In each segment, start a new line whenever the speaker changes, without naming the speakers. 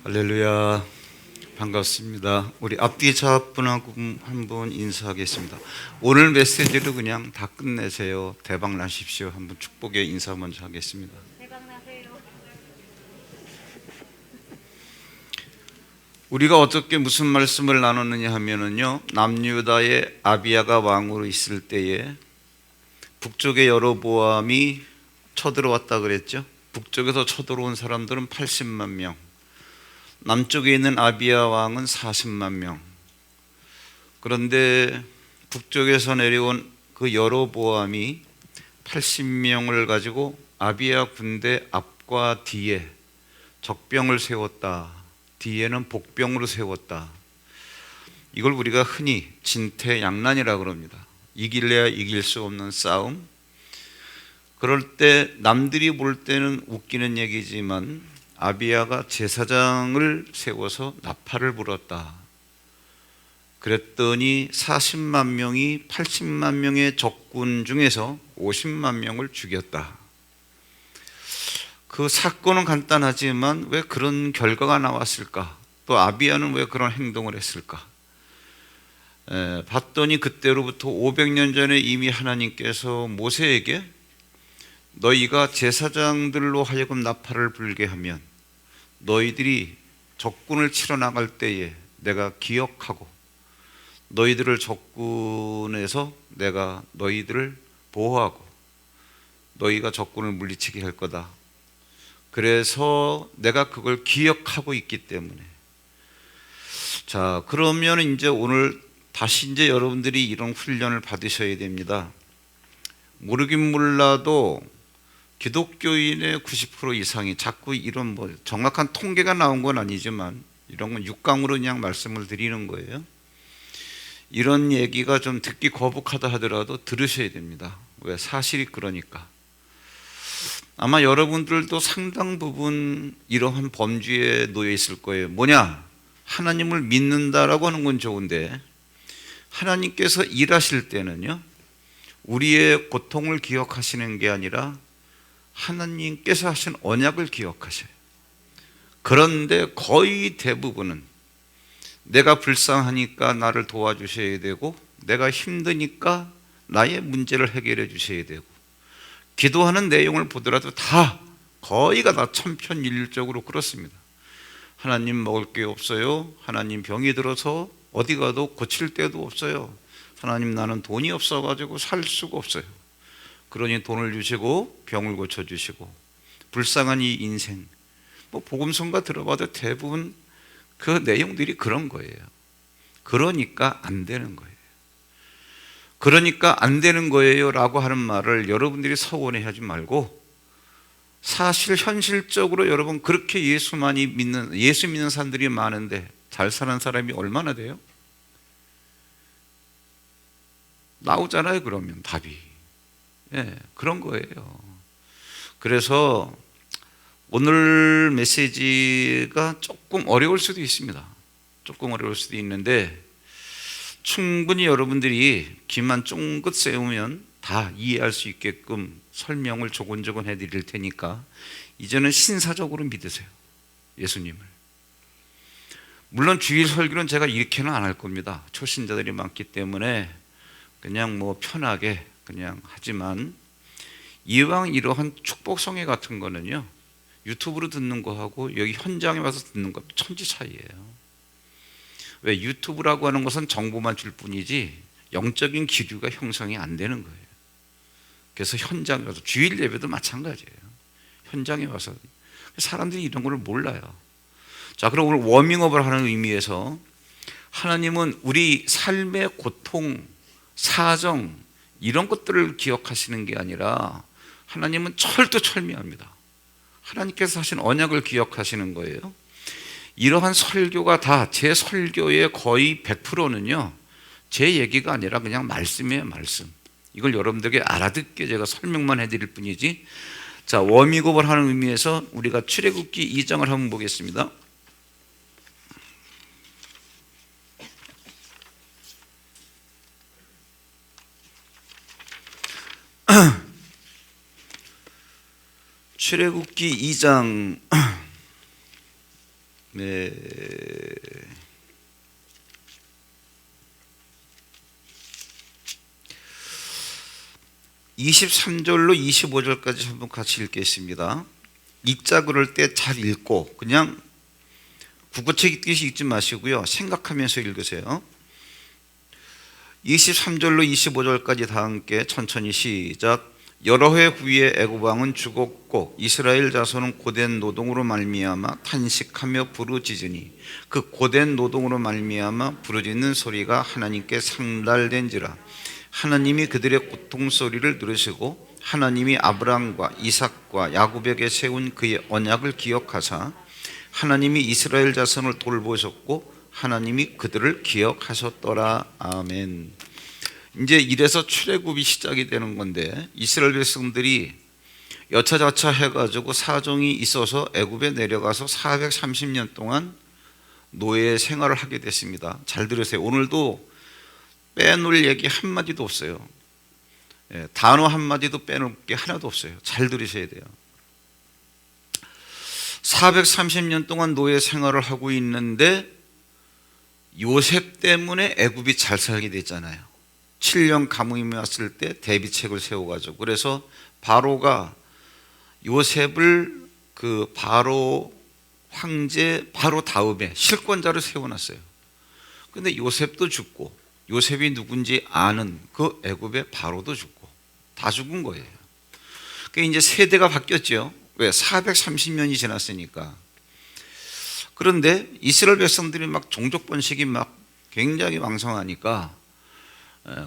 할렐루야, 반갑습니다. 우리 앞뒤 자분하고 한번 인사하겠습니다. 오늘 메시지를 그냥 다 끝내세요. 대박 나십시오. 한번 축복의 인사 먼저 하겠습니다.
대박 나세요.
우리가 어떻게 무슨 말씀을 나눴느냐 하면은요, 남유다의 아비야가 왕으로 있을 때에 북쪽의 여로보암이 쳐들어왔다 그랬죠. 북쪽에서 쳐들어온 사람들은 80만 명, 남쪽에 있는 아비야 왕은 40만 명. 그런데 북쪽에서 내려온 그 여로보암이 80명을 가지고 아비야 군대 앞과 뒤에 적병을 세웠다. 뒤에는 복병으로 세웠다. 이걸 우리가 흔히 진퇴양난이라고 그럽니다. 이길래야 이길 수 없는 싸움. 그럴 때 남들이 볼 때는 웃기는 얘기지만 아비야가 제사장을 세워서 나팔을 불었다. 그랬더니 40만 명이 80만 명의 적군 중에서 50만 명을 죽였다. 그 사건은 간단하지만 왜 그런 결과가 나왔을까? 또 아비야는 왜 그런 행동을 했을까? 봤더니 그때로부터 500년 전에 이미 하나님께서 모세에게 너희가 제사장들로 하여금 나팔을 불게 하면 너희들이 적군을 치러 나갈 때에 내가 기억하고 너희들을 적군에서 내가 너희들을 보호하고 너희가 적군을 물리치게 할 거다. 그래서 내가 그걸 기억하고 있기 때문에. 자, 그러면 이제 오늘 다시 이제 여러분들이 이런 훈련을 받으셔야 됩니다. 모르긴 몰라도 기독교인의 90% 이상이 자꾸 이런 정확한 통계가 나온 건 아니지만 이런 건 육강으로 그냥 말씀을 드리는 거예요. 이런 얘기가 좀 듣기 거북하다 하더라도 들으셔야 됩니다. 왜? 사실이 그러니까. 아마 여러분들도 상당 부분 이러한 범주에 놓여 있을 거예요. 뭐냐? 하나님을 믿는다라고 하는 건 좋은데 하나님께서 일하실 때는요, 우리의 고통을 기억하시는 게 아니라 하나님께서 하신 언약을 기억하셔요. 그런데 거의 대부분은 내가 불쌍하니까 나를 도와주셔야 되고 내가 힘드니까 나의 문제를 해결해 주셔야 되고 기도하는 내용을 보더라도 다 거의가 다 천편일률적으로 그렇습니다. 하나님 먹을 게 없어요. 하나님 병이 들어서 어디 가도 고칠 데도 없어요. 하나님 나는 돈이 없어가지고 살 수가 없어요. 그러니 돈을 주시고 병을 고쳐주시고 불쌍한 이 인생, 복음성가 들어봐도 대부분 그 내용들이 그런 거예요. 그러니까 안 되는 거예요. 그러니까 안 되는 거예요 라고 하는 말을 여러분들이 서운해하지 말고 사실 현실적으로 여러분 그렇게 예수 믿는 사람들이 많은데 잘 사는 사람이 얼마나 돼요? 나오잖아요. 그러면 답이. 그런 거예요. 그래서 오늘 메시지가 조금 어려울 수도 있습니다. 조금 어려울 수도 있는데 충분히 여러분들이 귀만 쫑긋 세우면 다 이해할 수 있게끔 설명을 조곤조곤 해드릴 테니까 이제는 신사적으로 믿으세요. 예수님을. 물론 주일 설교는 제가 이렇게는 안 할 겁니다. 초신자들이 많기 때문에 그냥 편하게 그냥 하지만 이왕 이러한 축복성회 같은 거는요, 유튜브로 듣는 거하고 여기 현장에 와서 듣는 거 천지 차이예요. 왜? 유튜브라고 하는 것은 정보만 줄 뿐이지 영적인 기류가 형성이 안 되는 거예요. 그래서 현장에 와서 주일 예배도 마찬가지예요. 현장에 와서 사람들이 이런 걸 몰라요. 자, 그럼 오늘 워밍업을 하는 의미에서 하나님은 우리 삶의 고통, 사정 이런 것들을 기억하시는 게 아니라 하나님은 철두철미합니다. 하나님께서 하신 언약을 기억하시는 거예요. 이러한 설교가 다 제 설교의 거의 100%는요 제 얘기가 아니라 그냥 말씀이에요. 말씀. 이걸 여러분들에게 알아듣게 제가 설명만 해드릴 뿐이지. 자, 워밍업을 하는 의미에서 우리가 출애굽기 2장을 한번 보겠습니다. 출애굽기 2장 네. 23절로 25절까지 한번 같이 읽겠습니다. 읽자 그럴 때 잘 읽고 그냥 국어책 읽듯이 읽지 마시고요, 생각하면서 읽으세요. 23절로 25절까지 다 함께 천천히 시작. 여러 해 후에 애굽 왕은 죽었고 이스라엘 자손은 고된 노동으로 말미암아 탄식하며 부르짖으니 그 고된 노동으로 말미암아 부르짖는 소리가 하나님께 상달된지라. 하나님이 그들의 고통 소리를 들으시고 하나님이 아브라함과 이삭과 야곱에게 세운 그의 언약을 기억하사 하나님이 이스라엘 자손을 돌보셨고 하나님이 그들을 기억하셨더라. 아멘. 이제 이래서 출애굽이 시작이 되는 건데, 이스라엘 백성들이 여차저차 해가지고 사정이 있어서 애굽에 내려가서 430년 동안 노예 생활을 하게 됐습니다. 잘 들으세요. 오늘도 빼놓을 얘기 한마디도 없어요. 단어 한마디도 빼놓을 게 하나도 없어요. 잘 들으셔야 돼요. 430년 동안 노예 생활을 하고 있는데 요셉 때문에 애굽이 잘 살게 됐잖아요. 7년 가뭄이 왔을 때 대비책을 세워가지고, 그래서 바로가 요셉을 그 바로 황제 바로 다음에 실권자로 세워놨어요. 근데 요셉도 죽고 요셉이 누군지 아는 그 애굽의 바로도 죽고 다 죽은 거예요. 그러니까 이제 세대가 바뀌었죠. 왜? 430년이 지났으니까. 그런데 이스라엘 백성들이 막 종족 번식이 막 굉장히 왕성하니까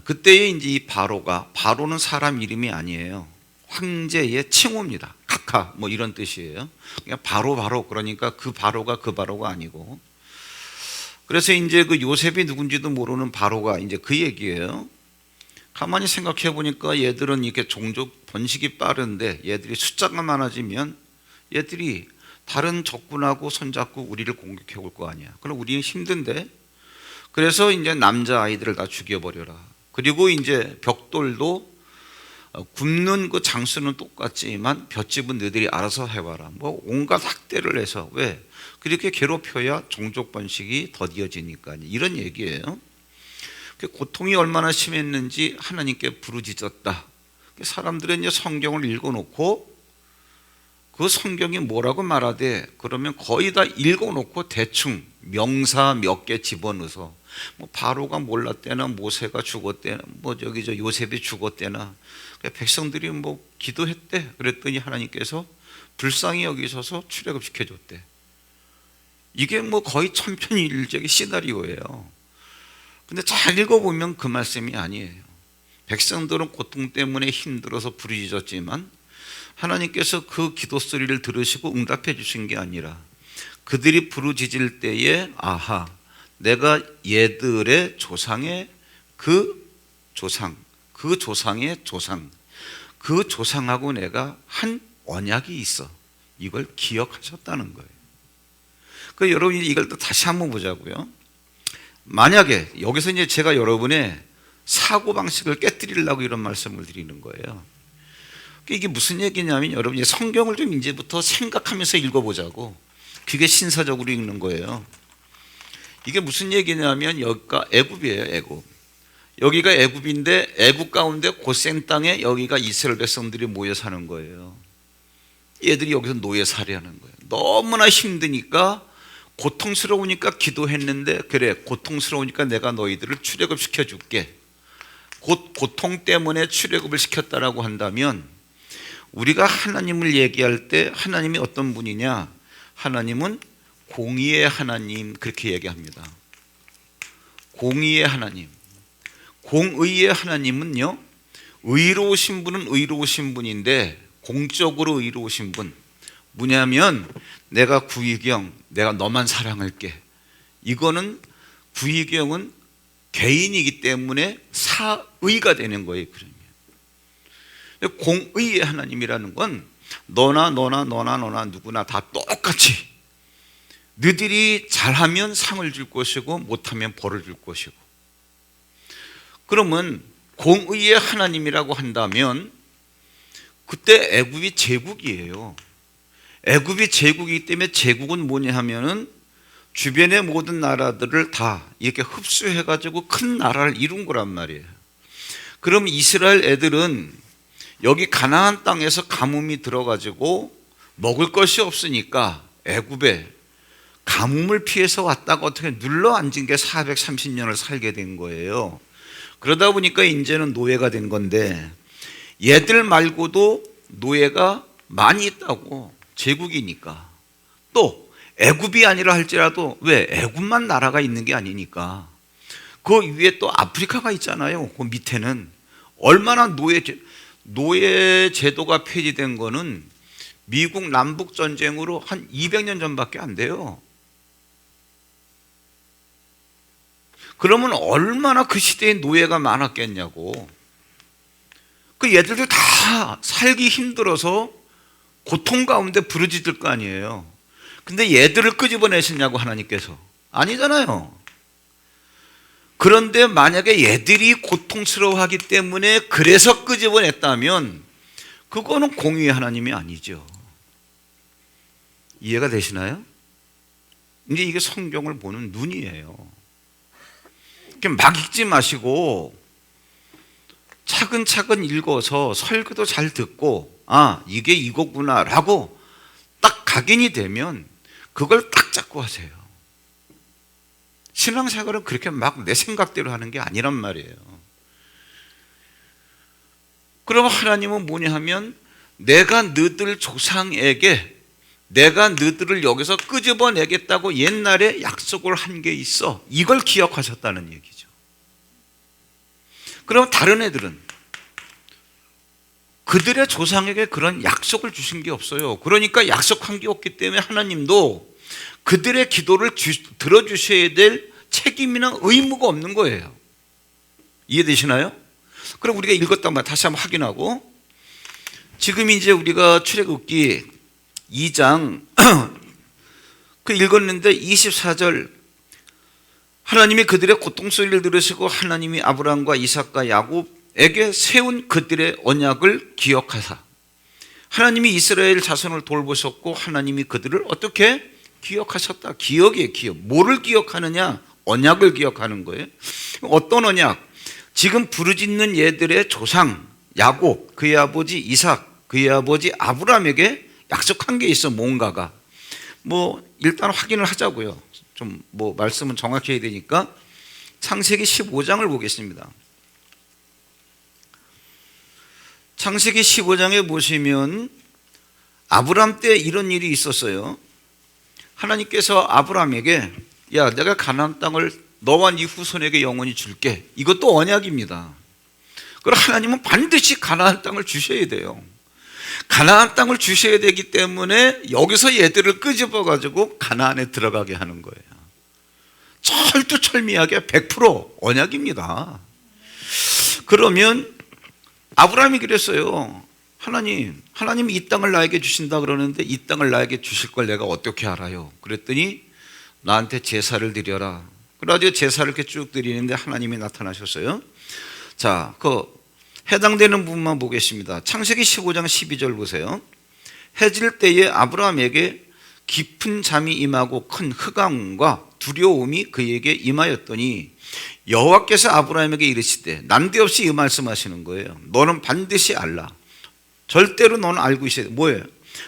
그때에 이제 이 바로는 사람 이름이 아니에요. 황제의 칭호입니다. 카카 뭐 이런 뜻이에요. 그냥 바로 그러니까 그 바로가 아니고. 그래서 이제 그 요셉이 누군지도 모르는 바로가 이제 그 얘기예요. 가만히 생각해 보니까 얘들은 이렇게 종족 번식이 빠른데 얘들이 숫자가 많아지면 얘들이 다른 적군하고 손잡고 우리를 공격해 올 거 아니야. 그럼 우리는 힘든데. 그래서 이제 남자 아이들을 다 죽여버려라. 그리고 이제 벽돌도 굽는 그 장수는 똑같지만 볏짚은 너희들이 알아서 해봐라. 뭐 온갖 학대를 해서. 왜? 그렇게 괴롭혀야 종족 번식이 더디어지니까. 이런 얘기예요. 고통이 얼마나 심했는지 하나님께 부르짖었다. 사람들은 이제 성경을 읽어놓고 그 성경이 뭐라고 말하되, 그러면 거의 다 읽어놓고 대충 명사 몇 개 집어넣어서 뭐 바로가 몰랐대나 모세가 죽었대나 뭐 저 요셉이 죽었대나 백성들이 뭐 기도했대. 그랬더니 하나님께서 불쌍히 여기셔서 출애굽시켜줬대. 이게 뭐 거의 천편일률적인 시나리오예요. 근데 잘 읽어보면 그 말씀이 아니에요. 백성들은 고통 때문에 힘들어서 부르짖었지만 하나님께서 그 기도 소리를 들으시고 응답해 주신 게 아니라 그들이 부르짖을 때에 아하, 내가 얘들의 조상의 그 조상의 조상, 그 조상하고 내가 한 언약이 있어. 이걸 기억하셨다는 거예요. 그 여러분이 이걸 또 다시 한번 보자고요. 만약에 여기서 이제 제가 여러분의 사고방식을 깨뜨리려고 이런 말씀을 드리는 거예요. 이게 무슨 얘기냐면, 여러분 이제 성경을 좀 이제부터 생각하면서 읽어보자고. 그게 신사적으로 읽는 거예요. 이게 무슨 얘기냐면, 여기가 애굽이에요. 애굽. 여기가 애굽인데 애굽 가운데 고센 땅에 여기가 이스라엘 백성들이 모여 사는 거예요. 얘들이 여기서 노예 살이하는 거예요. 너무나 힘드니까, 고통스러우니까 기도했는데, 그래 고통스러우니까 내가 너희들을 출애굽 시켜줄게. 곧 고통 때문에 출애굽을 시켰다라고 한다면, 우리가 하나님을 얘기할 때 하나님이 어떤 분이냐? 하나님은 공의의 하나님, 그렇게 얘기합니다. 공의의 하나님. 공의의 하나님은요, 의로우신 분은 의로우신 분인데 공적으로 의로우신 분. 뭐냐면 내가 구의경, 내가 너만 사랑할게. 이거는 구의경은 개인이기 때문에 사의가 되는 거예요. 그러면 공의의 하나님이라는 건 너나 누구나 다 똑같이 너희들이 잘하면 상을 줄 것이고 못하면 벌을 줄 것이고. 그러면 공의의 하나님이라고 한다면 그때 애굽이 제국이에요. 애굽이 제국이기 때문에 제국은 뭐냐 하면은 주변의 모든 나라들을 다 이렇게 흡수해가지고 큰 나라를 이룬 거란 말이에요. 그럼 이스라엘 애들은 여기 가나안 땅에서 가뭄이 들어가지고 먹을 것이 없으니까 애굽에 가뭄을 피해서 왔다가 어떻게 눌러앉은 게 430년을 살게 된 거예요. 그러다 보니까 이제는 노예가 된 건데, 얘들 말고도 노예가 많이 있다고. 제국이니까. 또 애굽이 아니라 할지라도, 왜? 애굽만 나라가 있는 게 아니니까 그 위에 또 아프리카가 있잖아요. 그 밑에는 얼마나 노예 제도가 폐지된 거는 미국 남북 전쟁으로 한 200년 전밖에 안 돼요. 그러면 얼마나 그 시대에 노예가 많았겠냐고. 그 얘들도 다 살기 힘들어서 고통 가운데 부르짖을 거 아니에요. 근데 얘들을 끄집어내시냐고 하나님께서. 아니잖아요. 그런데 만약에 얘들이 고통스러워하기 때문에 그래서 끄집어냈다면 그거는 공의의 하나님이 아니죠. 이해가 되시나요? 이제 이게 성경을 보는 눈이에요. 막 읽지 마시고 차근차근 읽어서 설교도 잘 듣고, 아, 이게 이거구나 라고 딱 각인이 되면 그걸 딱 잡고 하세요. 신앙생활은 그렇게 막 내 생각대로 하는 게 아니란 말이에요. 그럼 하나님은 뭐냐 하면, 내가 너들 조상에게 내가 너들을 여기서 끄집어내겠다고 옛날에 약속을 한 게 있어. 이걸 기억하셨다는 얘기죠. 그럼 다른 애들은 그들의 조상에게 그런 약속을 주신 게 없어요. 그러니까 약속한 게 없기 때문에 하나님도 그들의 기도를 들어주셔야 될 책임이나 의무가 없는 거예요. 이해되시나요? 그럼 우리가 읽었단 말 다시 한번 확인하고, 지금 이제 우리가 출애굽기 2장 그 읽었는데 24절, 하나님이 그들의 고통소리를 들으시고 하나님이 아브라함과 이삭과 야곱에게 세운 그들의 언약을 기억하사, 하나님이 이스라엘 자손을 돌보셨고 하나님이 그들을 어떻게 기억하셨다. 기억이에요. 기억. 뭐를 기억하느냐? 언약을 기억하는 거예요. 어떤 언약? 지금 부르짖는 얘들의 조상 야곱, 그의 아버지 이삭, 그의 아버지 아브라함에게 약속한 게 있어. 뭔가가. 일단 확인을 하자고요. 좀 말씀은 정확히 해야 되니까 창세기 15장을 보겠습니다. 창세기 15장에 보시면 아브라함 때 이런 일이 있었어요. 하나님께서 아브라함에게, 야, 내가 가나안 땅을 너와 네 후손에게 영원히 줄게. 이것도 언약입니다. 그럼 하나님은 반드시 가나안 땅을 주셔야 돼요. 가나안 땅을 주셔야 되기 때문에 여기서 얘들을 끄집어 가지고 가나안에 들어가게 하는 거예요. 철두철미하게 100% 언약입니다. 그러면 아브라함이 그랬어요. 하나님이 이 땅을 나에게 주신다 그러는데 이 땅을 나에게 주실 걸 내가 어떻게 알아요? 그랬더니 나한테 제사를 드려라. 그래가지고 제사를 이렇게 쭉 드리는데 하나님이 나타나셨어요. 자, 해당되는 부분만 보겠습니다. 창세기 15장 12절 보세요. 해질 때에 아브라함에게 깊은 잠이 임하고 큰 흑암과 두려움이 그에게 임하였더니 여호와께서 아브라함에게 이르시되, 난데없이 이 말씀하시는 거예요. 너는 반드시 알라. 절대로 너는 알고 있어야 돼. 뭐예요?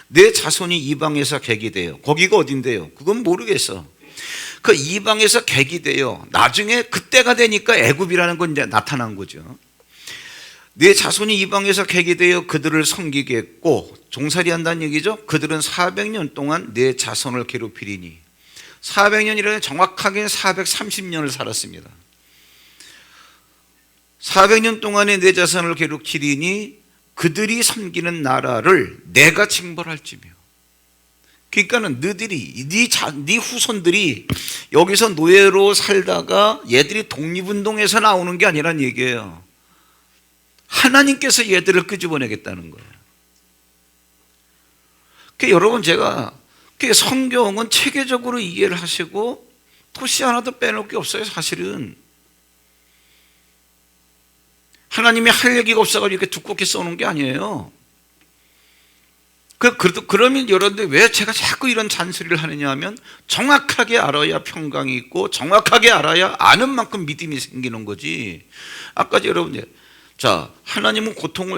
내 자손이 이방에서 객이 돼요. 거기가 어딘데요? 그건 모르겠어. 그 이방에서 객이 돼요. 나중에 그때가 되니까 애굽이라는 건 이제 나타난 거죠. 내 자손이 이방에서 객이 되어 그들을 섬기겠고, 종살이 한다는 얘기죠. 그들은 400년 동안 내 자손을 괴롭히리니. 400년이라는 정확하게 430년을 살았습니다. 400년 동안에 내 자손을 괴롭히리니 그들이 섬기는 나라를 내가 징벌할지며. 그러니까는 너희들이, 네 후손들이 여기서 노예로 살다가 얘들이 독립운동에서 나오는 게 아니란 얘기예요. 하나님께서 얘들을 끄집어내겠다는 거예요. 여러분, 제가 성경은 체계적으로 이해를 하시고 토시 하나도 빼놓을 게 없어요. 사실은 하나님이 할 얘기가 없어가지고 이렇게 두껍게 써놓은 게 아니에요. 그러면 여러분들 왜 제가 자꾸 이런 잔소리를 하느냐 하면 정확하게 알아야 평강이 있고 정확하게 알아야 아는 만큼 믿음이 생기는 거지. 아까 여러분들, 자, 하나님은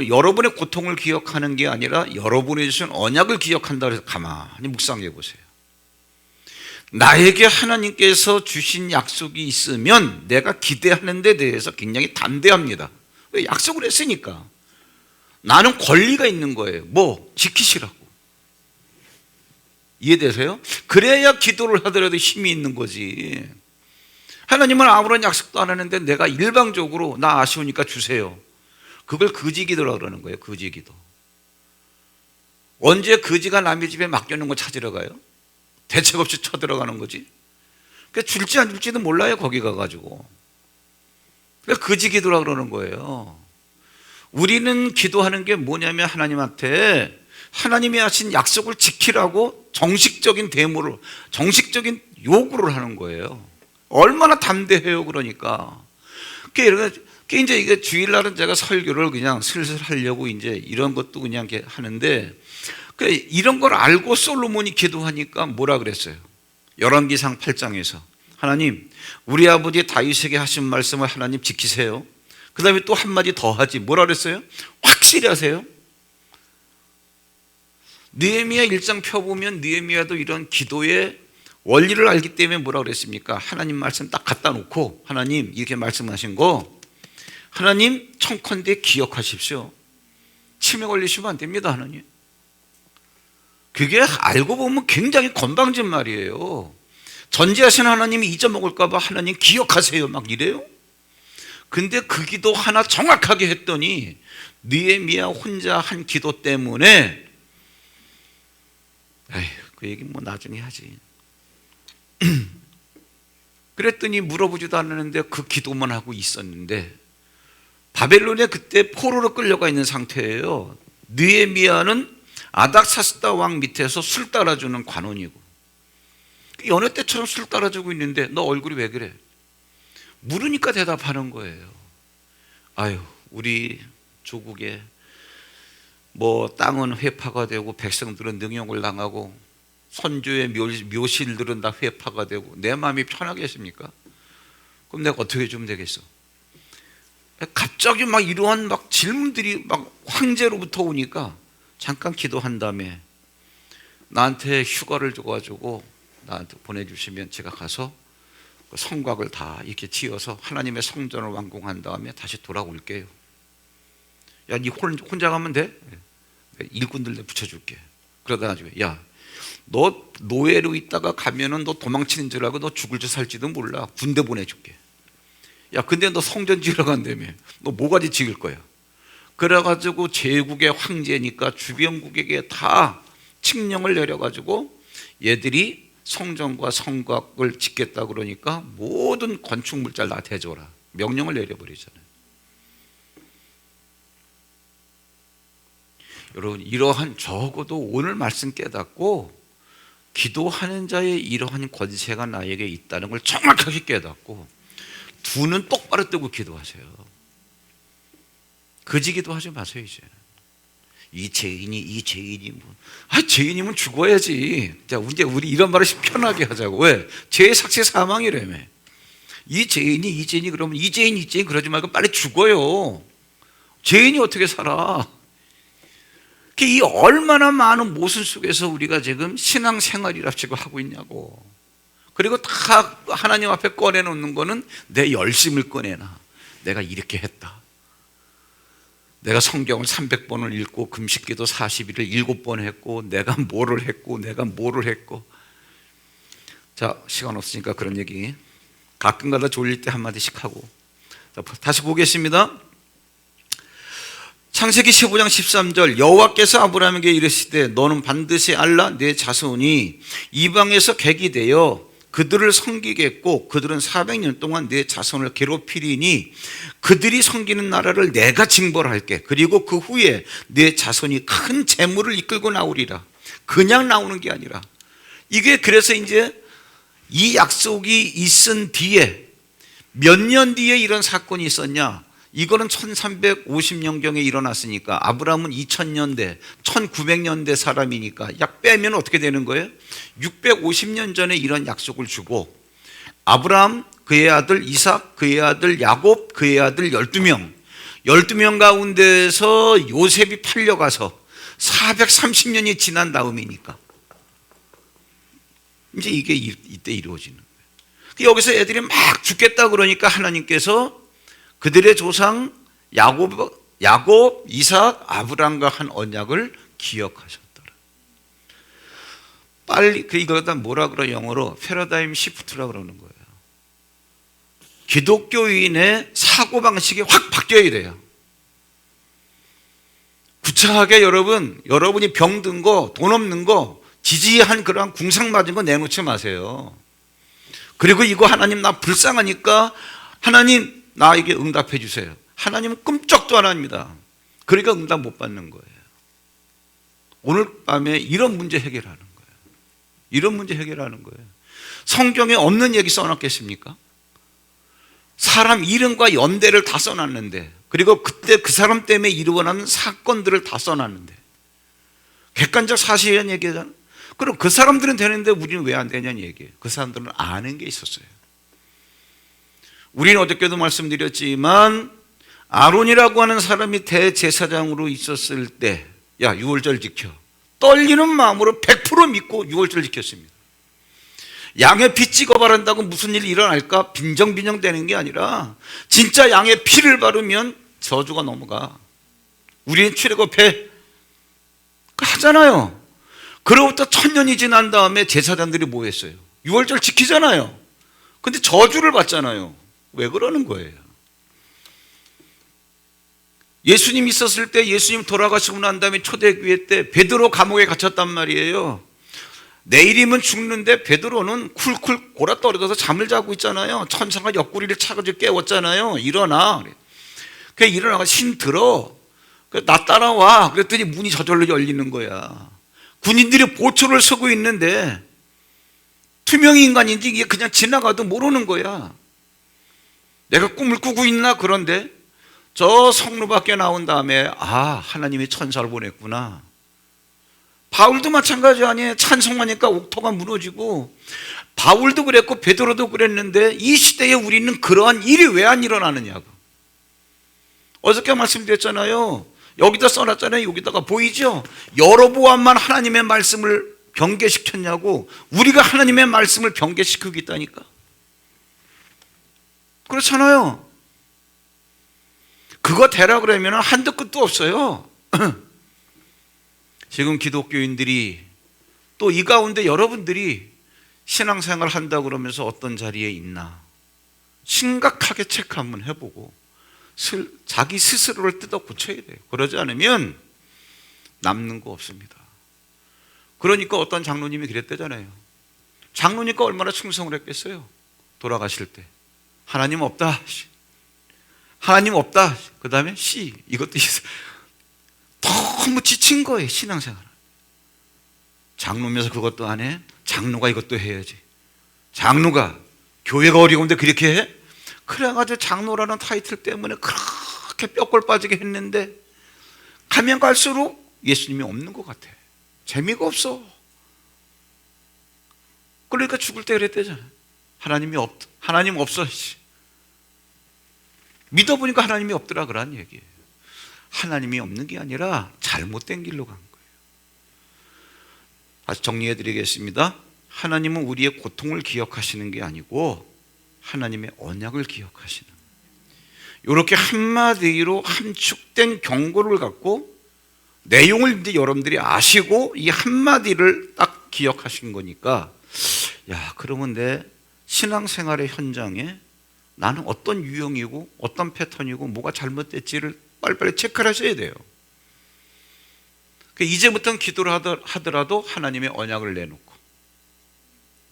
여러분의 고통을 기억하는 게 아니라 여러분이 주신 언약을 기억한다 그래서 가만히 묵상해 보세요. 나에게 하나님께서 주신 약속이 있으면 내가 기대하는 데 대해서 굉장히 담대합니다. 왜? 약속을 했으니까. 나는 권리가 있는 거예요. 뭐? 지키시라고. 이해되세요? 그래야 기도를 하더라도 힘이 있는 거지. 하나님은 아무런 약속도 안 하는데 내가 일방적으로 나 아쉬우니까 주세요. 그걸 거지기도라고 그러는 거예요. 거지기도. 언제 거지가 남의 집에 맡겨놓은 거 찾으러 가요? 대책 없이 쳐들어가는 거지. 그러니까 줄지 안 줄지도 몰라요. 거기 가가지고. 그러니까 거지기도라고 그러는 거예요. 우리는 기도하는 게 뭐냐면 하나님한테 하나님이 하신 약속을 지키라고 정식적인 대모를, 정식적인 요구를 하는 거예요. 얼마나 담대해요. 그러니까. 그러니까 이제 이게 주일날은 제가 설교를 그냥 슬슬 하려고 이제 이런 것도 그냥 이렇게 하는데, 이런 걸 알고 솔로몬이 기도하니까 뭐라 그랬어요? 열왕기상 8장에서 하나님, 우리 아버지 다윗에게 하신 말씀을 하나님 지키세요. 그 다음에 또 한마디 더 하지. 뭐라 그랬어요? 확실히 하세요. 느헤미야 1장 펴보면 느헤미야도 이런 기도의 원리를 알기 때문에 뭐라 그랬습니까? 하나님 말씀 딱 갖다 놓고 하나님 이렇게 말씀하신 거, 하나님 청컨대 기억하십시오. 치매 걸리시면 안 됩니다. 하나님. 그게 알고 보면 굉장히 건방진 말이에요. 전지하신 하나님이 잊어먹을까 봐 하나님 기억하세요 막 이래요. 근데 그 기도 하나 정확하게 했더니 느헤미야 혼자 한 기도 때문에, 에휴, 그 얘기 뭐 나중에 하지. 그랬더니 물어보지도 않았는데 그 기도만 하고 있었는데, 바벨론에 그때 포로로 끌려가 있는 상태예요. 느헤미야는 아닥사스다 왕 밑에서 술 따라주는 관원이고, 여느 때처럼 술 따라주고 있는데 너 얼굴이 왜 그래? 물으니까 대답하는 거예요. 아유, 우리 조국에 뭐 땅은 회파가 되고 백성들은 능욕을 당하고 선조의 묘실들은 다 회파가 되고 내 마음이 편하겠습니까? 그럼 내가 어떻게 좀 되겠어? 갑자기 막 이러한 막 질문들이 막 황제로부터 오니까 잠깐 기도한 다음에 나한테 휴가를 줘가지고 나한테 보내주시면 제가 가서 그 성곽을 다 이렇게 지어서 하나님의 성전을 완공한 다음에 다시 돌아올게요. 야, 니 혼자 가면 돼? 일꾼들 내 붙여줄게. 그러다 나중에 야, 너 노예로 있다가 가면은 너 도망치는 줄 알고 너 죽을지 살지도 몰라. 군대 보내줄게. 야, 근데 너 성전 지으러 간다며. 너 뭐가지 지을 거야? 그래가지고 제국의 황제니까 주변국에게 다 칙령을 내려가지고 얘들이 성전과 성곽을 짓겠다 그러니까 모든 건축물자를 다 대줘라. 명령을 내려버리잖아요. 여러분, 이러한 적어도 오늘 말씀 깨닫고 기도하는 자의 이러한 권세가 나에게 있다는 걸 정확하게 깨닫고 두 눈 똑바로 뜨고 기도하세요. 거지 기도하지 마세요. 이제 이 죄인이 뭐, 죄인이면 죽어야지. 자, 이제 우리 이런 말을 편하게 하자고. 왜? 죄의 삭제 사망이라며. 이 죄인이 그러면 이 죄인 그러지 말고 빨리 죽어요. 죄인이 어떻게 살아? 이 얼마나 많은 모순 속에서 우리가 지금 신앙생활이랍시고 하고 있냐고. 그리고 다 하나님 앞에 꺼내놓는 거는 내 열심을 꺼내놔. 내가 이렇게 했다. 내가 성경을 300번을 읽고 금식기도 40일을 7번 했고 내가 뭐를 했고. 자, 시간 없으니까 그런 얘기 가끔가다 졸릴 때 한마디씩 하고. 자, 다시 보겠습니다. 창세기 15장 13절 여호와께서 아브라함에게 이르시되 너는 반드시 알라 내 자손이 이방에서 객이 되어 그들을 섬기겠고 그들은 400년 동안 내 자손을 괴롭히리니 그들이 섬기는 나라를 내가 징벌할게. 그리고 그 후에 내 자손이 큰 재물을 이끌고 나오리라. 그냥 나오는 게 아니라 이게 그래서 이제 이 약속이 있은 뒤에 몇 년 뒤에 이런 사건이 있었냐? 이거는 1350년경에 일어났으니까 아브라함은 2000년대, 1900년대 사람이니까 약 빼면 어떻게 되는 거예요? 650년 전에 이런 약속을 주고 아브라함, 그의 아들 이삭, 그의 아들 야곱, 그의 아들 12명 가운데서 요셉이 팔려가서 430년이 지난 다음이니까 이제 이게 이때 이루어지는 거예요. 여기서 애들이 막 죽겠다 그러니까 하나님께서 그들의 조상 야곱, 이삭, 아브람과 한 언약을 기억하셨더라. 빨리 이거다 뭐라 그래? 영어로 패러다임 시프트라 그러는 거예요. 기독교인의 사고 방식이 확 바뀌어야 돼요. 구차하게 여러분이 병든 거, 돈 없는 거, 지지한 그런 궁상 맞은 거 내놓지 마세요. 그리고 이거 하나님 나 불쌍하니까 하나님 나에게 응답해 주세요. 하나님은 꿈쩍도 안 합니다. 그러니까 응답 못 받는 거예요. 오늘 밤에 이런 문제 해결하는 거예요. 이런 문제 해결하는 거예요. 성경에 없는 얘기 써놨겠습니까? 사람 이름과 연대를 다 써놨는데, 그리고 그때 그 사람 때문에 일어나는 사건들을 다 써놨는데, 객관적 사실이란 얘기잖아. 그럼 그 사람들은 되는데 우리는 왜 안 되냐는 얘기예요. 그 사람들은 아는 게 있었어요. 우리는 어저께도 말씀드렸지만 아론이라고 하는 사람이 대제사장으로 있었을 때, 야, 유월절 지켜. 떨리는 마음으로 100% 믿고 유월절 지켰습니다. 양의 피 찍어 바른다고 무슨 일이 일어날까 빈정빈정 되는 게 아니라 진짜 양의 피를 바르면 저주가 넘어가. 우리는 출애굽해 하잖아요. 그로부터 1000년이 지난 다음에 제사장들이 뭐 했어요? 유월절 지키잖아요. 근데 저주를 받잖아요. 왜 그러는 거예요? 예수님 있었을 때, 예수님 돌아가시고 난 다음에 초대교회 때 베드로 감옥에 갇혔단 말이에요. 내일이면 죽는데 베드로는 쿨쿨 골아떨어져서 잠을 자고 있잖아요. 천사가 옆구리를 차가지고 깨웠잖아요. 일어나. 그래 일어나가 신 들어. 나 따라와. 그랬더니 문이 저절로 열리는 거야. 군인들이 보초를 서고 있는데 투명 인간인지 이게 그냥 지나가도 모르는 거야. 내가 꿈을 꾸고 있나? 그런데 저 성로 밖에 나온 다음에 아, 하나님이 천사를 보냈구나. 바울도 마찬가지 아니에요. 찬송하니까 옥토가 무너지고, 바울도 그랬고 베드로도 그랬는데 이 시대에 우리는 그러한 일이 왜 안 일어나느냐고. 어저께 말씀드렸잖아요. 여기다 써놨잖아요. 여기다가 보이죠? 여로보암만 하나님의 말씀을 경계시켰냐고. 우리가 하나님의 말씀을 경계시키고 있다니까. 그렇잖아요. 그거 되라 그러면 한도 끝도 없어요. 지금 기독교인들이 또 이 가운데 여러분들이 신앙생활 한다고 그러면서 어떤 자리에 있나 심각하게 체크 한번 해보고 자기 스스로를 뜯어 고쳐야 돼요. 그러지 않으면 남는 거 없습니다. 그러니까 어떤 장로님이 그랬대잖아요. 장로니까 얼마나 충성을 했겠어요. 돌아가실 때 하나님 없다, 하나님 없다. 그 다음에 이것도 너무 지친 거예요. 신앙생활. 장로면서 그것도 안 해? 장로가 이것도 해야지. 장로가 교회가 어려운데 그렇게 해? 그래가지고 장로라는 타이틀 때문에 그렇게 뼈골 빠지게 했는데 가면 갈수록 예수님이 없는 것 같아. 재미가 없어. 그러니까 죽을 때 그랬대잖아. 하나님 없어. 믿어보니까 하나님이 없더라 그런 얘기예요. 하나님이 없는 게 아니라 잘못된 길로 간 거예요. 다시 정리해 드리겠습니다. 하나님은 우리의 고통을 기억하시는 게 아니고 하나님의 언약을 기억하시는, 이렇게 한마디로 함축된 경고를 갖고 내용을 이제 여러분들이 아시고 이 한마디를 딱 기억하신 거니까, 야, 그러면 내 신앙생활의 현장에 나는 어떤 유형이고 어떤 패턴이고 뭐가 잘못됐지를 빨리빨리 체크를 하셔야 돼요. 이제부터는 기도를 하더라도 하나님의 언약을 내놓고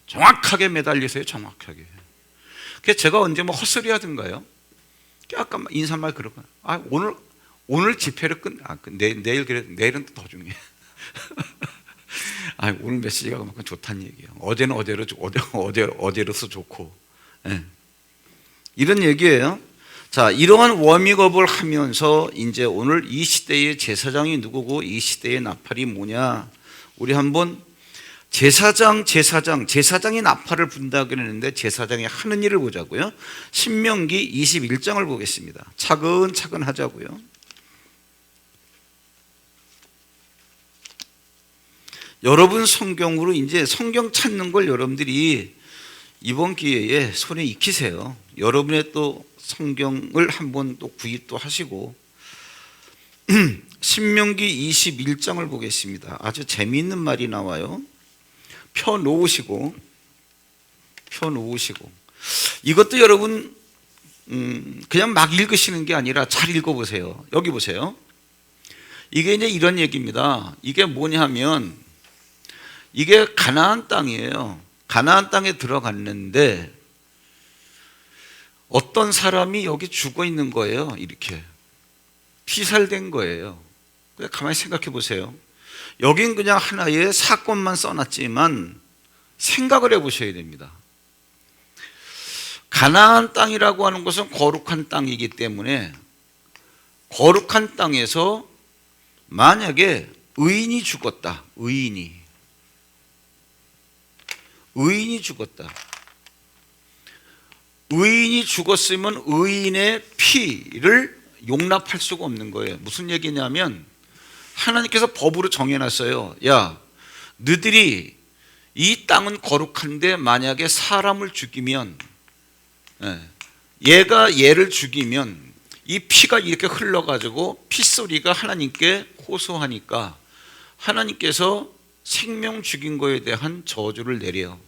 정확하게 매달리세요. 정확하게. 그래서 제가 언제 뭐 헛소리 하든가요? 아까 인사말 그러고, 아, 오늘 집회를 내일은 또 더 중요해. 아, 오늘 메시지가 그만큼 좋다는 얘기예요. 어제는 어제로서 좋고, 네. 이런 얘기예요. 자, 이러한 워밍업을 하면서 이제 오늘 이 시대의 제사장이 누구고 이 시대의 나팔이 뭐냐, 우리 한번 제사장이 나팔을 분다 그랬는데 제사장이 하는 일을 보자고요. 신명기 21장을 보겠습니다. 차근차근 하자고요. 여러분 성경으로 이제 성경 찾는 걸 여러분들이 이번 기회에 손에 익히세요. 여러분의 또 성경을 한번 또 구입도 하시고 신명기 21장을 보겠습니다. 아주 재미있는 말이 나와요. 펴놓으시고 이것도 여러분 그냥 막 읽으시는 게 아니라 잘 읽어보세요. 여기 보세요. 이게 이제 이런 얘기입니다. 이게 뭐냐 하면 이게 가나안 땅이에요. 가나안 땅에 들어갔는데 어떤 사람이 여기 죽어 있는 거예요. 이렇게 피살된 거예요. 그냥 가만히 생각해 보세요. 여긴 그냥 하나의 사건만 써놨지만 생각을 해보셔야 됩니다. 가나안 땅이라고 하는 것은 거룩한 땅이기 때문에 거룩한 땅에서 만약에 의인이 죽었다. 의인이 죽었다. 의인이 죽었으면 의인의 피를 용납할 수가 없는 거예요. 무슨 얘기냐면 하나님께서 법으로 정해놨어요. 야, 너희들이 이 땅은 거룩한데 만약에 사람을 죽이면, 얘가 얘를 죽이면 이 피가 이렇게 흘러가지고 핏소리가 하나님께 호소하니까 하나님께서 생명 죽인 거에 대한 저주를 내려요.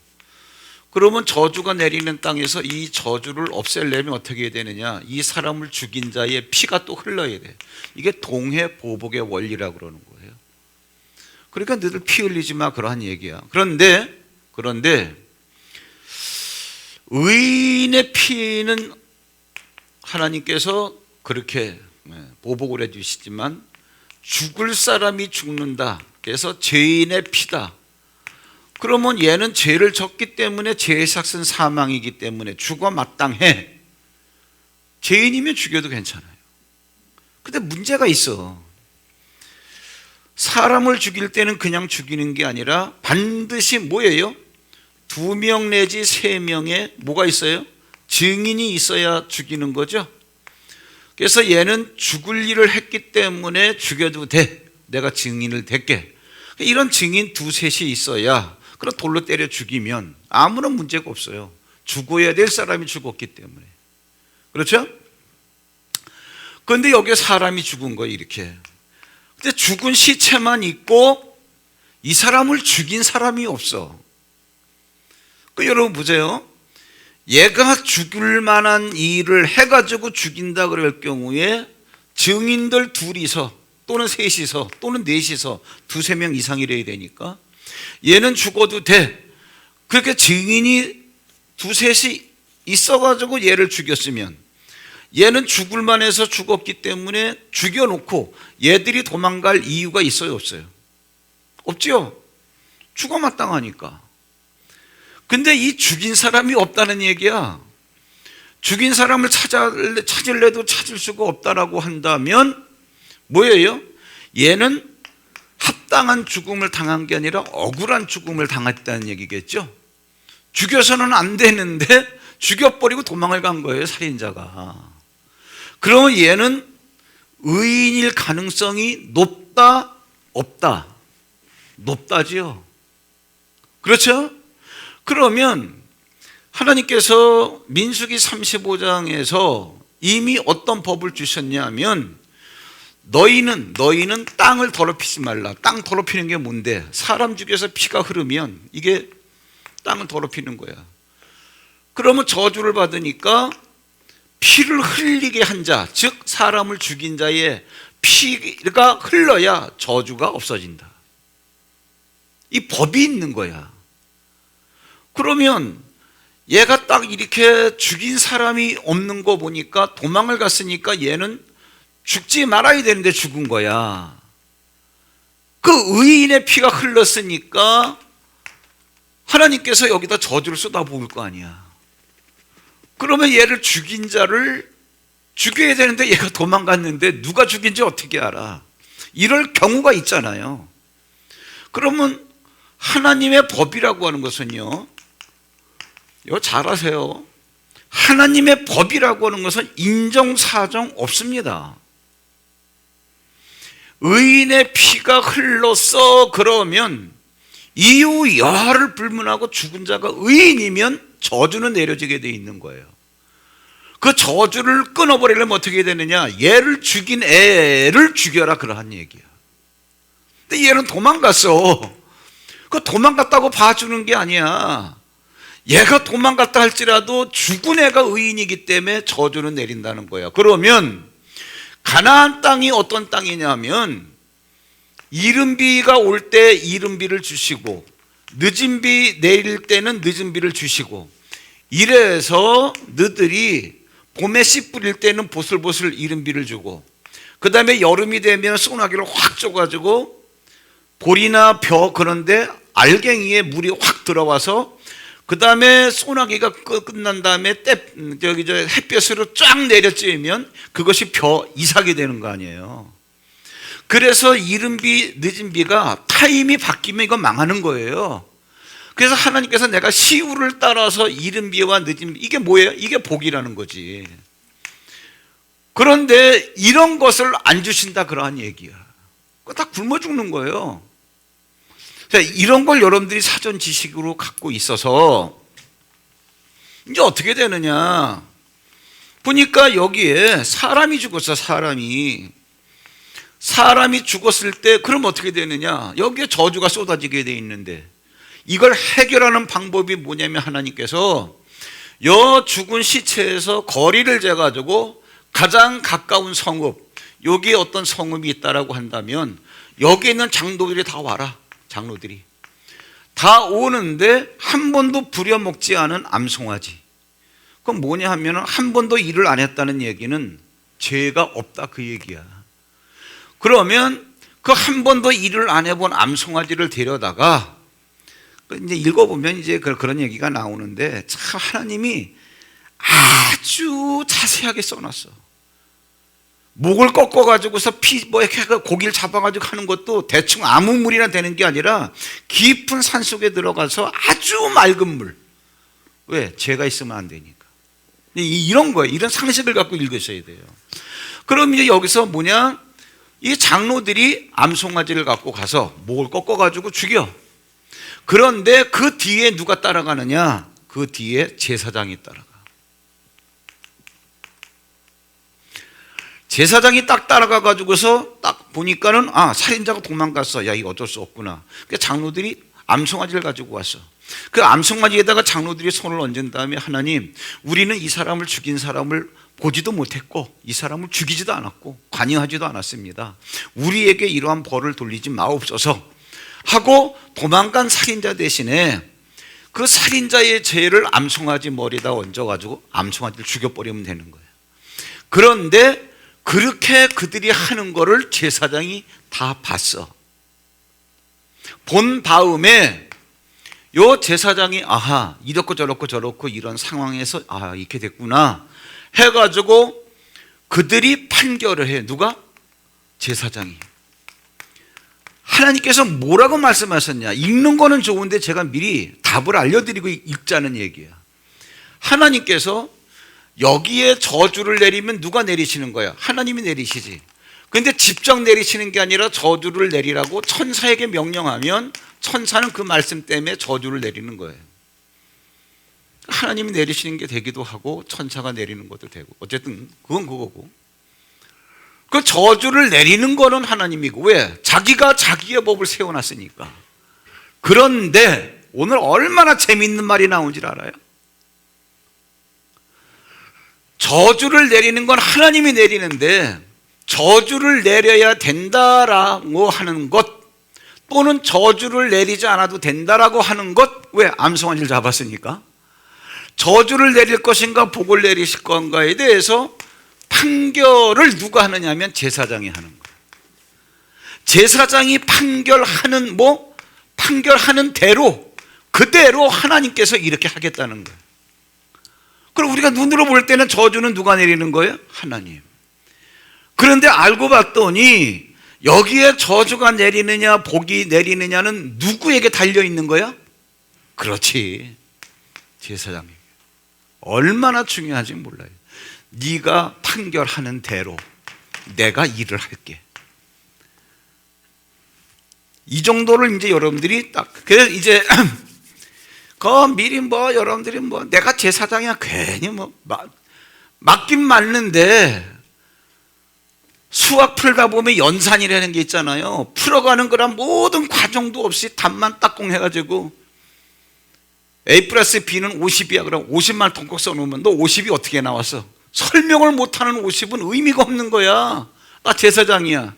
그러면 저주가 내리는 땅에서 이 저주를 없애려면 어떻게 해야 되느냐? 이 사람을 죽인 자의 피가 또 흘러야 돼. 이게 동해보복의 원리라고 그러는 거예요. 그러니까 너희들 피 흘리지 마, 그러한 얘기야. 그런데 의인의 피는 하나님께서 그렇게 보복을 해주시지만 죽을 사람이 죽는다. 그래서 죄인의 피다. 그러면 얘는 죄를 졌기 때문에 죄의 삭은 사망이기 때문에 죽어 마땅해. 죄인이면 죽여도 괜찮아요. 근데 문제가 있어. 사람을 죽일 때는 그냥 죽이는 게 아니라 반드시 뭐예요? 2명 내지 3명의 뭐가 있어요? 증인이 있어야 죽이는 거죠. 그래서 얘는 죽을 일을 했기 때문에 죽여도 돼. 내가 증인을 댈게. 이런 증인 2-3이 있어야, 그럼 돌로 때려 죽이면 아무런 문제가 없어요. 죽어야 될 사람이 죽었기 때문에. 그렇죠? 그런데 여기에 사람이 죽은 거예요, 이렇게. 근데 죽은 시체만 있고 이 사람을 죽인 사람이 없어. 여러분 보세요. 얘가 죽을 만한 일을 해가지고 죽인다 그럴 경우에 증인들 2이서 또는 3이서 또는 4이서 2-3명 이상이래야 되니까 얘는 죽어도 돼. 그렇게 증인이 2-3이 있어가지고 얘를 죽였으면 얘는 죽을 만해서 죽었기 때문에 죽여놓고 얘들이 도망갈 이유가 있어요, 없어요? 없죠? 죽어 마땅하니까. 근데 이 죽인 사람이 없다는 얘기야. 죽인 사람을 찾을래도 찾을 수가 없다라고 한다면 뭐예요? 얘는 합당한 죽음을 당한 게 아니라 억울한 죽음을 당했다는 얘기겠죠. 죽여서는 안 되는데 죽여버리고 도망을 간 거예요, 살인자가. 그러면 얘는 의인일 가능성이 높다, 없다? 높다지요. 그렇죠? 그러면 하나님께서 민수기 35장에서 이미 어떤 법을 주셨냐면 너희는 땅을 더럽히지 말라. 땅 더럽히는 게 뭔데? 사람 죽여서 피가 흐르면 이게 땅을 더럽히는 거야. 그러면 저주를 받으니까 피를 흘리게 한 자, 즉 사람을 죽인 자의 피가 흘러야 저주가 없어진다. 이 법이 있는 거야. 그러면 얘가 딱 이렇게 죽인 사람이 없는 거 보니까 도망을 갔으니까 얘는 죽지 말아야 되는데 죽은 거야. 그 의인의 피가 흘렀으니까 하나님께서 여기다 저주를 쏟아부을 거 아니야. 그러면 얘를 죽인 자를 죽여야 되는데 얘가 도망갔는데 누가 죽인지 어떻게 알아? 이럴 경우가 있잖아요. 그러면 하나님의 법이라고 하는 것은요, 이거 잘 아세요. 하나님의 법이라고 하는 것은 인정사정 없습니다. 의인의 피가 흘렀어 그러면 이유 여하를 불문하고 죽은 자가 의인이면 저주는 내려지게 돼 있는 거예요. 그 저주를 끊어버리려면 어떻게 되느냐? 얘를 죽인 애를 죽여라 그러한 얘기야. 근데 얘는 도망갔어. 그 도망갔다고 봐주는 게 아니야. 얘가 도망갔다 할지라도 죽은 애가 의인이기 때문에 저주는 내린다는 거야. 그러면 가나안 땅이 어떤 땅이냐면 이른 비가 올 때 이른 비를 주시고 늦은 비 내릴 때는 늦은 비를 주시고, 이래서 너들이 봄에 씨 뿌릴 때는 보슬보슬 이른 비를 주고, 그 다음에 여름이 되면 소나기를 확 쪄가지고 볼이나 벼 그런데 알갱이에 물이 확 들어와서, 그 다음에 소나기가 끝난 다음에 햇볕으로 쫙 내려쬐면 그것이 벼 이삭이 되는 거 아니에요. 그래서 이른 비 늦은 비가 타임이 바뀌면 이거 망하는 거예요. 그래서 하나님께서 내가 시우를 따라서 이른 비와 늦은 비, 이게 뭐예요? 이게 복이라는 거지. 그런데 이런 것을 안 주신다 그러한 얘기야. 그거 다 굶어 죽는 거예요. 이런 걸 여러분들이 사전 지식으로 갖고 있어서 이제 어떻게 되느냐 보니까 여기에 사람이 죽었어. 사람이 죽었을 때 그럼 어떻게 되느냐, 여기에 저주가 쏟아지게 돼 있는데 이걸 해결하는 방법이 뭐냐면 하나님께서 여 죽은 시체에서 거리를 재가지고 가장 가까운 성읍, 여기에 어떤 성읍이 있다라고 한다면 여기에 있는 장로들이 다 와라. 장로들이 다 오는데 한 번도 부려먹지 않은 암송아지. 그건 뭐냐 하면 한 번도 일을 안 했다는 얘기는 죄가 없다 그 얘기야. 그러면 그 한 번도 일을 안 해본 암송아지를 데려다가 이제 읽어보면 이제 그런 얘기가 나오는데 참 하나님이 아주 자세하게 써놨어. 목을 꺾어가지고서 이렇게 고기를 잡아가지고 하는 것도 대충 아무 물이나 되는 게 아니라 깊은 산 속에 들어가서 아주 맑은 물. 왜? 죄가 있으면 안 되니까. 이런 거예요. 이런 상식을 갖고 읽으셔야 돼요. 그럼 이제 여기서 뭐냐? 이 장로들이 암송아지를 갖고 가서 목을 꺾어가지고 죽여. 그런데 그 뒤에 누가 따라가느냐? 그 뒤에 제사장이 따라가. 제사장이 딱 따라가가지고서 딱 보니까는 살인자가 도망갔어. 야, 이거 어쩔 수 없구나. 그러니까 장로들이 암송아지를 가지고 왔어. 그 암송아지에다가 장로들이 손을 얹은 다음에 하나님, 우리는 이 사람을 죽인 사람을 보지도 못했고 이 사람을 죽이지도 않았고 관여하지도 않았습니다. 우리에게 이러한 벌을 돌리지 마옵소서 하고 도망간 살인자 대신에 그 살인자의 죄를 암송아지 머리에다 얹어가지고 암송아지를 죽여버리면 되는 거예요. 그런데 그렇게 그들이 하는 거를 제사장이 다 봤어. 본 다음에 요 제사장이 이렇고 저렇고 이런 상황에서 이렇게 됐구나 해가지고 그들이 판결을 해. 누가? 제사장이. 하나님께서 뭐라고 말씀하셨냐? 읽는 거는 좋은데 제가 미리 답을 알려드리고 읽자는 얘기야. 하나님께서 여기에 저주를 내리면 누가 내리시는 거야? 하나님이 내리시지. 그런데 직접 내리시는 게 아니라 저주를 내리라고 천사에게 명령하면 천사는 그 말씀 때문에 저주를 내리는 거예요. 하나님이 내리시는 게 되기도 하고 천사가 내리는 것도 되고, 어쨌든 그건 그거고, 그 저주를 내리는 거는 하나님이고. 왜? 자기가 자기의 법을 세워놨으니까. 그런데 오늘 얼마나 재미있는 말이 나온지 알아요? 저주를 내리는 건 하나님이 내리는데 저주를 내려야 된다라고 하는 것, 또는 저주를 내리지 않아도 된다라고 하는 것, 왜? 암송아지를 잡았으니까. 저주를 내릴 것인가 복을 내리실 건가에 대해서 판결을 누가 하느냐 하면 제사장이 하는 거예요. 제사장이 판결하는 판결하는 대로 그대로 하나님께서 이렇게 하겠다는 거예요. 그럼 우리가 눈으로 볼 때는 저주는 누가 내리는 거예요? 하나님. 그런데 알고 봤더니 여기에 저주가 내리느냐 복이 내리느냐는 누구에게 달려 있는 거야? 그렇지, 제사장에게. 얼마나 중요한지 몰라요. 네가 판결하는 대로 내가 일을 할게. 이 정도를 이제 여러분들이 딱, 그래서 이제 미리 여러분들이 내가 제사장이야 괜히 맞긴 맞는데, 수학 풀다 보면 연산이라는 게 있잖아요. 풀어가는 거랑 모든 과정도 없이 답만 딱공 해가지고 A 플러스 B는 50이야. 그럼 50만 통곡 써놓으면 너 50이 어떻게 나왔어? 설명을 못하는 50은 의미가 없는 거야. 나 제사장이야.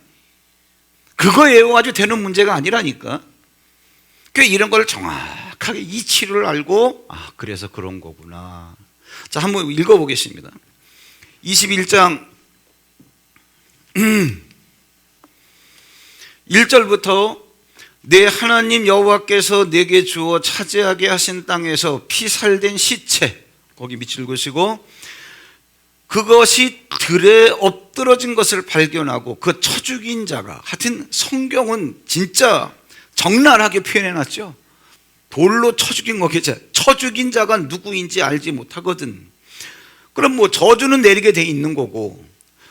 그거 외워가지고 되는 문제가 아니라니까. 그러니까 이런 걸 정확하게 이치를 알고, 그래서 그런 거구나. 자, 한번 읽어보겠습니다. 21장 1절부터 내 하나님 여호와께서 내게 주어 차지하게 하신 땅에서 피살된 시체, 거기 밑줄 그으시고, 그것이 들에 엎드러진 것을 발견하고 그 쳐 죽인 자가, 하여튼 성경은 진짜 적나라하게 표현해놨죠. 돌로 쳐 죽인 거겠죠. 쳐 죽인 자가 누구인지 알지 못하거든. 그럼 저주는 내리게 돼 있는 거고,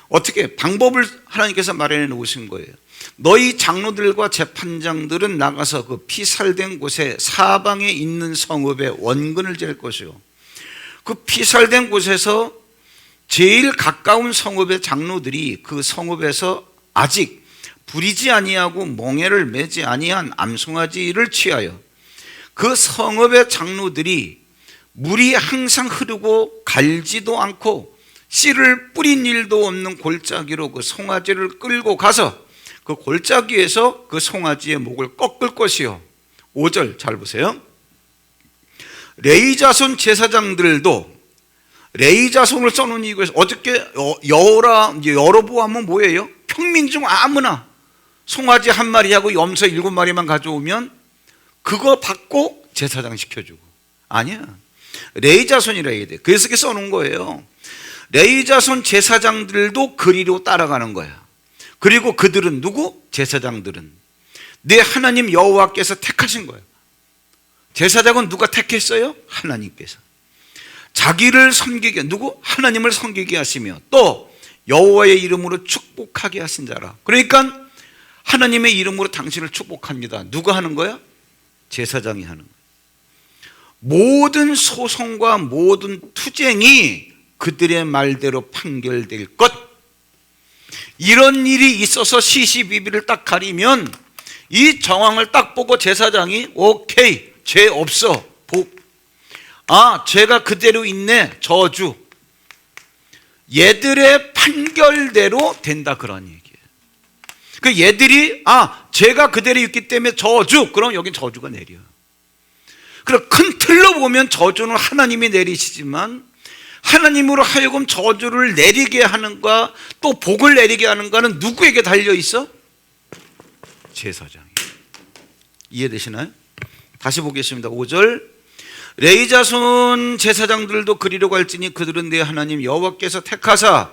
어떻게 방법을 하나님께서 마련해 놓으신 거예요. 너희 장로들과 재판장들은 나가서 그 피살된 곳에 사방에 있는 성읍에 원근을 질 것이요, 그 피살된 곳에서 제일 가까운 성읍의 장로들이 그 성읍에서 아직 부리지 아니하고 멍에를 매지 아니한 암송아지를 취하여 그 성읍의 장로들이 물이 항상 흐르고 갈지도 않고 씨를 뿌린 일도 없는 골짜기로 그 송아지를 끌고 가서 그 골짜기에서 그 송아지의 목을 꺾을 것이요. 5절 잘 보세요. 레위 자손 제사장들도, 레위 자손을 써놓은 이유가 어저께 여로보암은 뭐예요? 평민 중 아무나 송아지 한 마리하고 염소 7마리만 가져오면 그거 받고 제사장 시켜주고. 아니야, 레위 자손이라 해야 돼. 그래서 이렇게 써놓은 거예요. 레위 자손 제사장들도 그리로 따라가는 거야. 그리고 그들은 누구? 제사장들은 내 하나님 여호와께서 택하신 거예요. 제사장은 누가 택했어요? 하나님께서. 자기를 섬기게, 누구? 하나님을 섬기게 하시며 또 여호와의 이름으로 축복하게 하신 자라. 그러니까 하나님의 이름으로 당신을 축복합니다. 누가 하는 거야? 제사장이 하는 거야. 모든 소송과 모든 투쟁이 그들의 말대로 판결될 것. 이런 일이 있어서 시시비비를 딱 가리면 이 정황을 딱 보고 제사장이 오케이, 죄 없어, 복. 죄가 그대로 있네, 저주. 얘들의 판결대로 된다, 그런 얘기예요. 그 얘들이 죄가 그대로 있기 때문에 저주, 그럼 여긴 저주가 내려. 그럼 큰 틀로 보면 저주는 하나님이 내리시지만 하나님으로 하여금 저주를 내리게 하는가 또 복을 내리게 하는가는 누구에게 달려있어? 제사장이. 이해되시나요? 다시 보겠습니다. 5절. 레위 자손 제사장들도 그리로 갈지니 그들은 내 하나님 여호와께서 택하사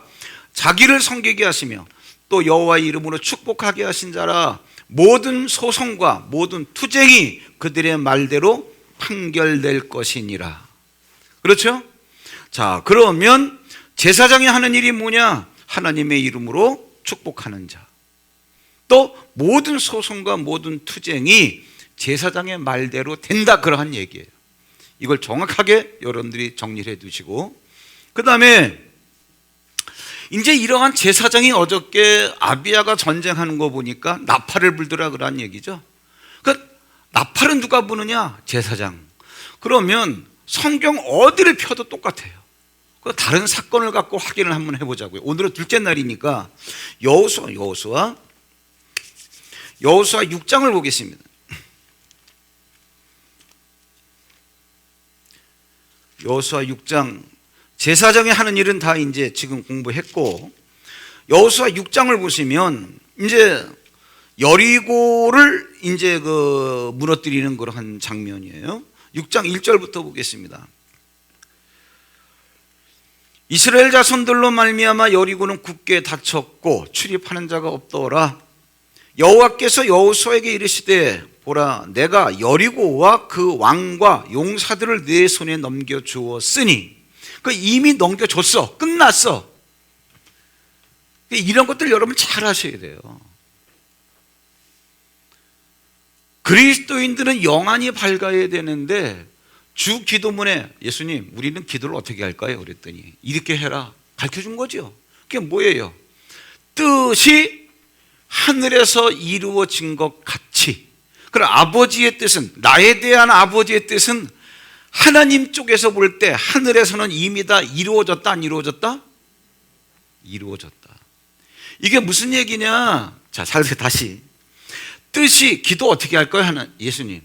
자기를 섬기게 하시며 또 여호와의 이름으로 축복하게 하신 자라. 모든 소송과 모든 투쟁이 그들의 말대로 판결될 것이니라. 그렇죠? 자, 그러면 제사장이 하는 일이 뭐냐? 하나님의 이름으로 축복하는 자. 또 모든 소송과 모든 투쟁이 제사장의 말대로 된다, 그러한 얘기예요. 이걸 정확하게 여러분들이 정리를 해두시고, 그 다음에 이제 이러한 제사장이 어저께 아비야가 전쟁하는 거 보니까 나팔을 불더라, 그러한 얘기죠. 그러니까 나팔은 누가 부느냐? 제사장. 그러면 성경 어디를 펴도 똑같아요. 다른 사건을 갖고 확인을 한번 해보자고요. 오늘은 둘째 날이니까 여호수아 6장을 보겠습니다. 여호수아 6장. 제사장이 하는 일은 다 이제 지금 공부했고, 여호수아 6장을 보시면 이제 여리고를 이제 무너뜨리는 그런 장면이에요. 6장 1절부터 보겠습니다. 이스라엘 자손들로 말미암아 여리고는 굳게 닫혔고 출입하는 자가 없더라. 여호와께서 여호수아에게 이르시되 보라, 내가 여리고와 그 왕과 용사들을 네 손에 넘겨주었으니, 그 이미 넘겨줬어. 끝났어. 이런 것들 여러분 잘 하셔야 돼요. 그리스도인들은 영안이 밝아야 되는데 주 기도문에 예수님 우리는 기도를 어떻게 할까요? 그랬더니 이렇게 해라 가르쳐준 거죠. 그게 뭐예요? 뜻이 하늘에서 이루어진 것 같이. 그럼 아버지의 뜻은, 나에 대한 아버지의 뜻은 하나님 쪽에서 볼 때 하늘에서는 이미 다 이루어졌다 안 이루어졌다? 이루어졌다. 이게 무슨 얘기냐? 자, 다시 뜻이, 기도 어떻게 할까요? 예수님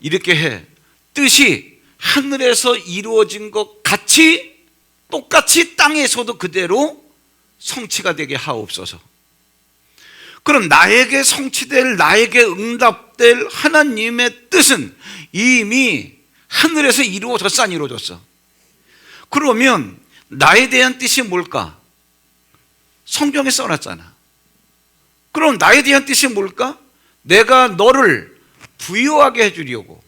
이렇게 해. 뜻이 하늘에서 이루어진 것 같이 똑같이 땅에서도 그대로 성취가 되게 하옵소서. 그럼 나에게 성취될, 나에게 응답될 하나님의 뜻은 이미 하늘에서 이루어졌어 안 이루어졌어? 그러면 나에 대한 뜻이 뭘까? 성경에 써놨잖아. 그럼 나에 대한 뜻이 뭘까? 내가 너를 부유하게 해주려고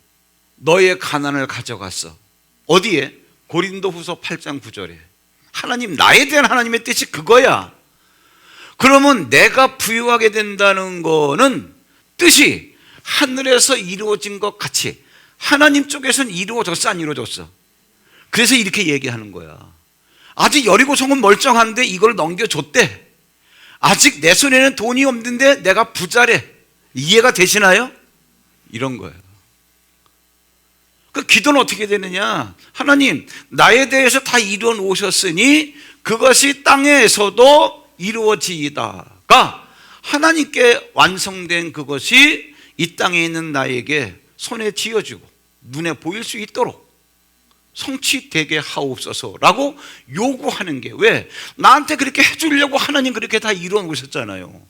너의 가난을 가져갔어. 어디에? 고린도후서 8장 9절에. 하나님, 나에 대한 하나님의 뜻이 그거야. 그러면 내가 부유하게 된다는 거는 뜻이 하늘에서 이루어진 것 같이 하나님 쪽에서는 이루어졌어 안 이루어졌어? 그래서 이렇게 얘기하는 거야. 아직 여리고성은 멀쩡한데 이걸 넘겨줬대. 아직 내 손에는 돈이 없는데 내가 부자래. 이해가 되시나요? 이런 거예요. 그 기도는 어떻게 되느냐? 하나님, 나에 대해서 다 이루어 놓으셨으니 그것이 땅에서도 이루어지다가 하나님께 완성된 그것이 이 땅에 있는 나에게 손에 쥐어지고 눈에 보일 수 있도록 성취되게 하옵소서라고 요구하는 게, 왜? 나한테 그렇게 해주려고 하나님 그렇게 다 이루어 놓으셨잖아요.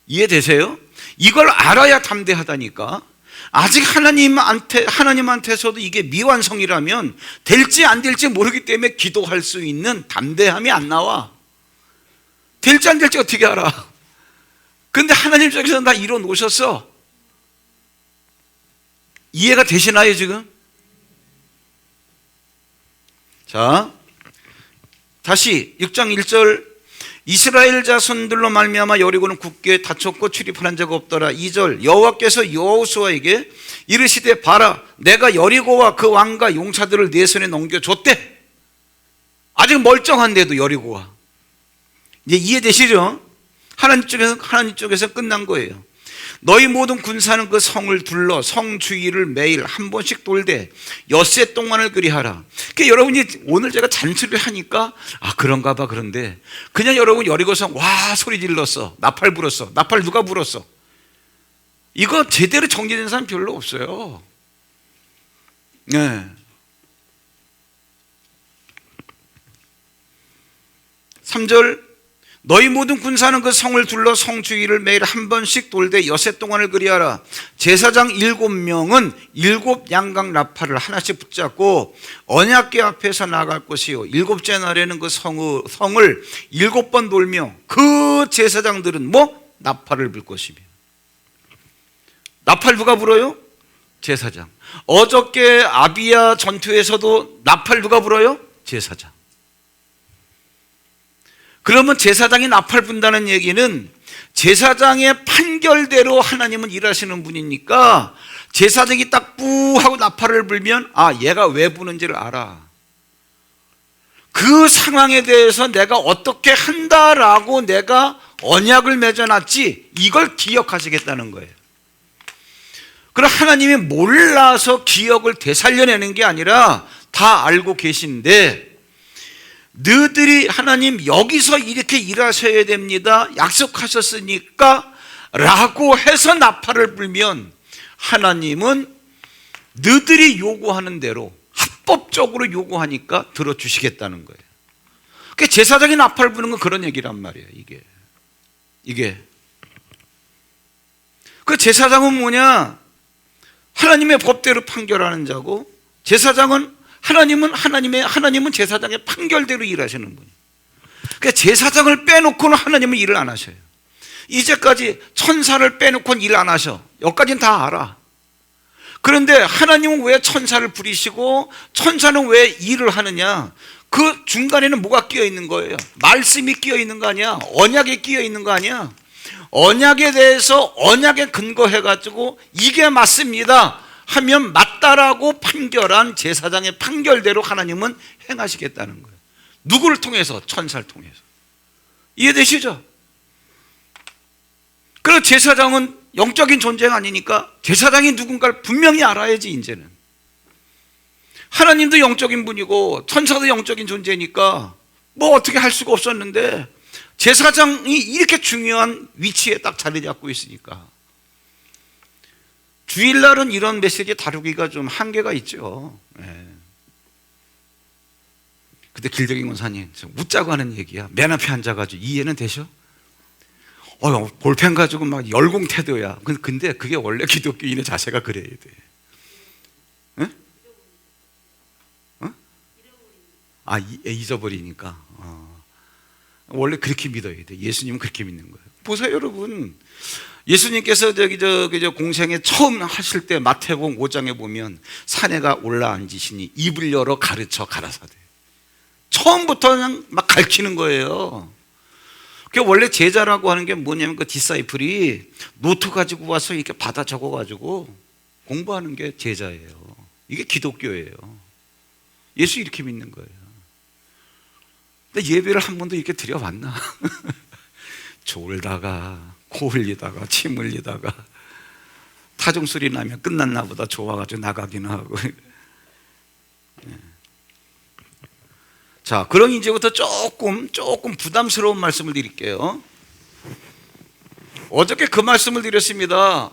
이해되세요? 이걸 알아야 담대하다니까. 아직 하나님한테서도 이게 미완성이라면 될지 안 될지 모르기 때문에 기도할 수 있는 담대함이 안 나와. 될지 안 될지 어떻게 알아? 근데 하나님 쪽에서는 다 이루어 놓으셨어. 이해가 되시나요 지금? 자, 다시 6장 1절, 이스라엘 자손들로 말미암아 여리고는 굳게 닫혔고 출입하는 자가 없더라. 2절, 여호와께서 여호수아에게 이르시되 봐라, 내가 여리고와 그 왕과 용사들을 네 손에 넘겨줬대. 아직 멀쩡한데도 여리고와. 이제 이해되시죠? 하나님 쪽에서 끝난 거예요. 너희 모든 군사는 그 성을 둘러 성 주위를 매일 한 번씩 돌되 엿새 동안을 그리하라. 그러니까 여러분이 오늘 제가 잔치를 하니까 그런가 봐. 그런데 그냥 여러분 여리고성 와 소리 질렀어. 나팔 불었어. 나팔 누가 불었어? 이거 제대로 정리된 사람 별로 없어요. 네. 3절, 너희 모든 군사는 그 성을 둘러 성 주위를 매일 한 번씩 돌되 엿새 동안을 그리하라. 제사장 7명은 7 양각 나팔을 하나씩 붙잡고 언약궤 앞에서 나갈 것이요, 7째 날에는 그 성을 7번 돌며 그 제사장들은 나팔을 불 것이며. 나팔 누가 불어요? 제사장. 어저께 아비야 전투에서도 나팔 누가 불어요? 제사장. 그러면 제사장이 나팔 분다는 얘기는 제사장의 판결대로 하나님은 일하시는 분이니까 제사장이 딱 뿌 하고 나팔을 불면 얘가 왜 부는지를 알아. 그 상황에 대해서 내가 어떻게 한다라고 내가 언약을 맺어놨지, 이걸 기억하시겠다는 거예요. 그럼 하나님이 몰라서 기억을 되살려내는 게 아니라 다 알고 계신데, 너희들이 하나님 여기서 이렇게 일하셔야 됩니다, 약속하셨으니까 라고 해서 나팔을 불면 하나님은 너희들이 요구하는 대로 합법적으로 요구하니까 들어주시겠다는 거예요. 그러니까 제사장이 나팔 부는 건 그런 얘기란 말이에요. 이게 그 제사장은 뭐냐? 하나님의 법대로 판결하는 자고, 제사장은 하나님은 제사장의 판결대로 일하시는 분이에요. 그러니까 제사장을 빼놓고는 하나님은 일을 안 하셔요. 이제까지 천사를 빼놓고는 일 안 하셔. 여기까지는 다 알아. 그런데 하나님은 왜 천사를 부리시고 천사는 왜 일을 하느냐? 그 중간에는 뭐가 끼어 있는 거예요? 말씀이 끼어 있는 거 아니야? 언약이 끼어 있는 거 아니야? 언약에 대해서 언약에 근거해가지고 이게 맞습니다 하면 맞다라고 판결한 제사장의 판결대로 하나님은 행하시겠다는 거예요. 누구를 통해서? 천사를 통해서. 이해되시죠? 그래서 제사장은 영적인 존재가 아니니까 제사장이 누군가를 분명히 알아야지. 이제는 하나님도 영적인 분이고 천사도 영적인 존재니까 뭐 어떻게 할 수가 없었는데 제사장이 이렇게 중요한 위치에 딱 자리 잡고 있으니까 주일날은 이런 메시지 다루기가 좀 한계가 있죠. 근데 길덕인 권사님 웃자고 하는 얘기야. 맨 앞에 앉아가지고 이해는 되셔? 볼펜 가지고 막 열공 태도야. 근데 그게 원래 기독교인의 자세가 그래야 돼. 응? 잊어버리니까. 원래 그렇게 믿어야 돼. 예수님은 그렇게 믿는 거예요. 보세요, 여러분. 예수님께서 공생에 처음 하실 때 마태복음 5장에 보면 산에가 올라앉으시니 입을 열어 가르쳐 가라사대. 처음부터는 막 가르치는 거예요. 그 원래 제자라고 하는 게 뭐냐면 그 디사이플이 노트 가지고 와서 이렇게 받아 적어 가지고 공부하는 게 제자예요. 이게 기독교예요. 예수 이렇게 믿는 거예요. 근데 예배를 한 번도 이렇게 드려봤나? 졸다가 코 흘리다가 침 흘리다가 타종 소리 나면 끝났나 보다 좋아가지고 나가기는 하고. 자, 그럼 이제부터 조금 부담스러운 말씀을 드릴게요. 어저께 그 말씀을 드렸습니다.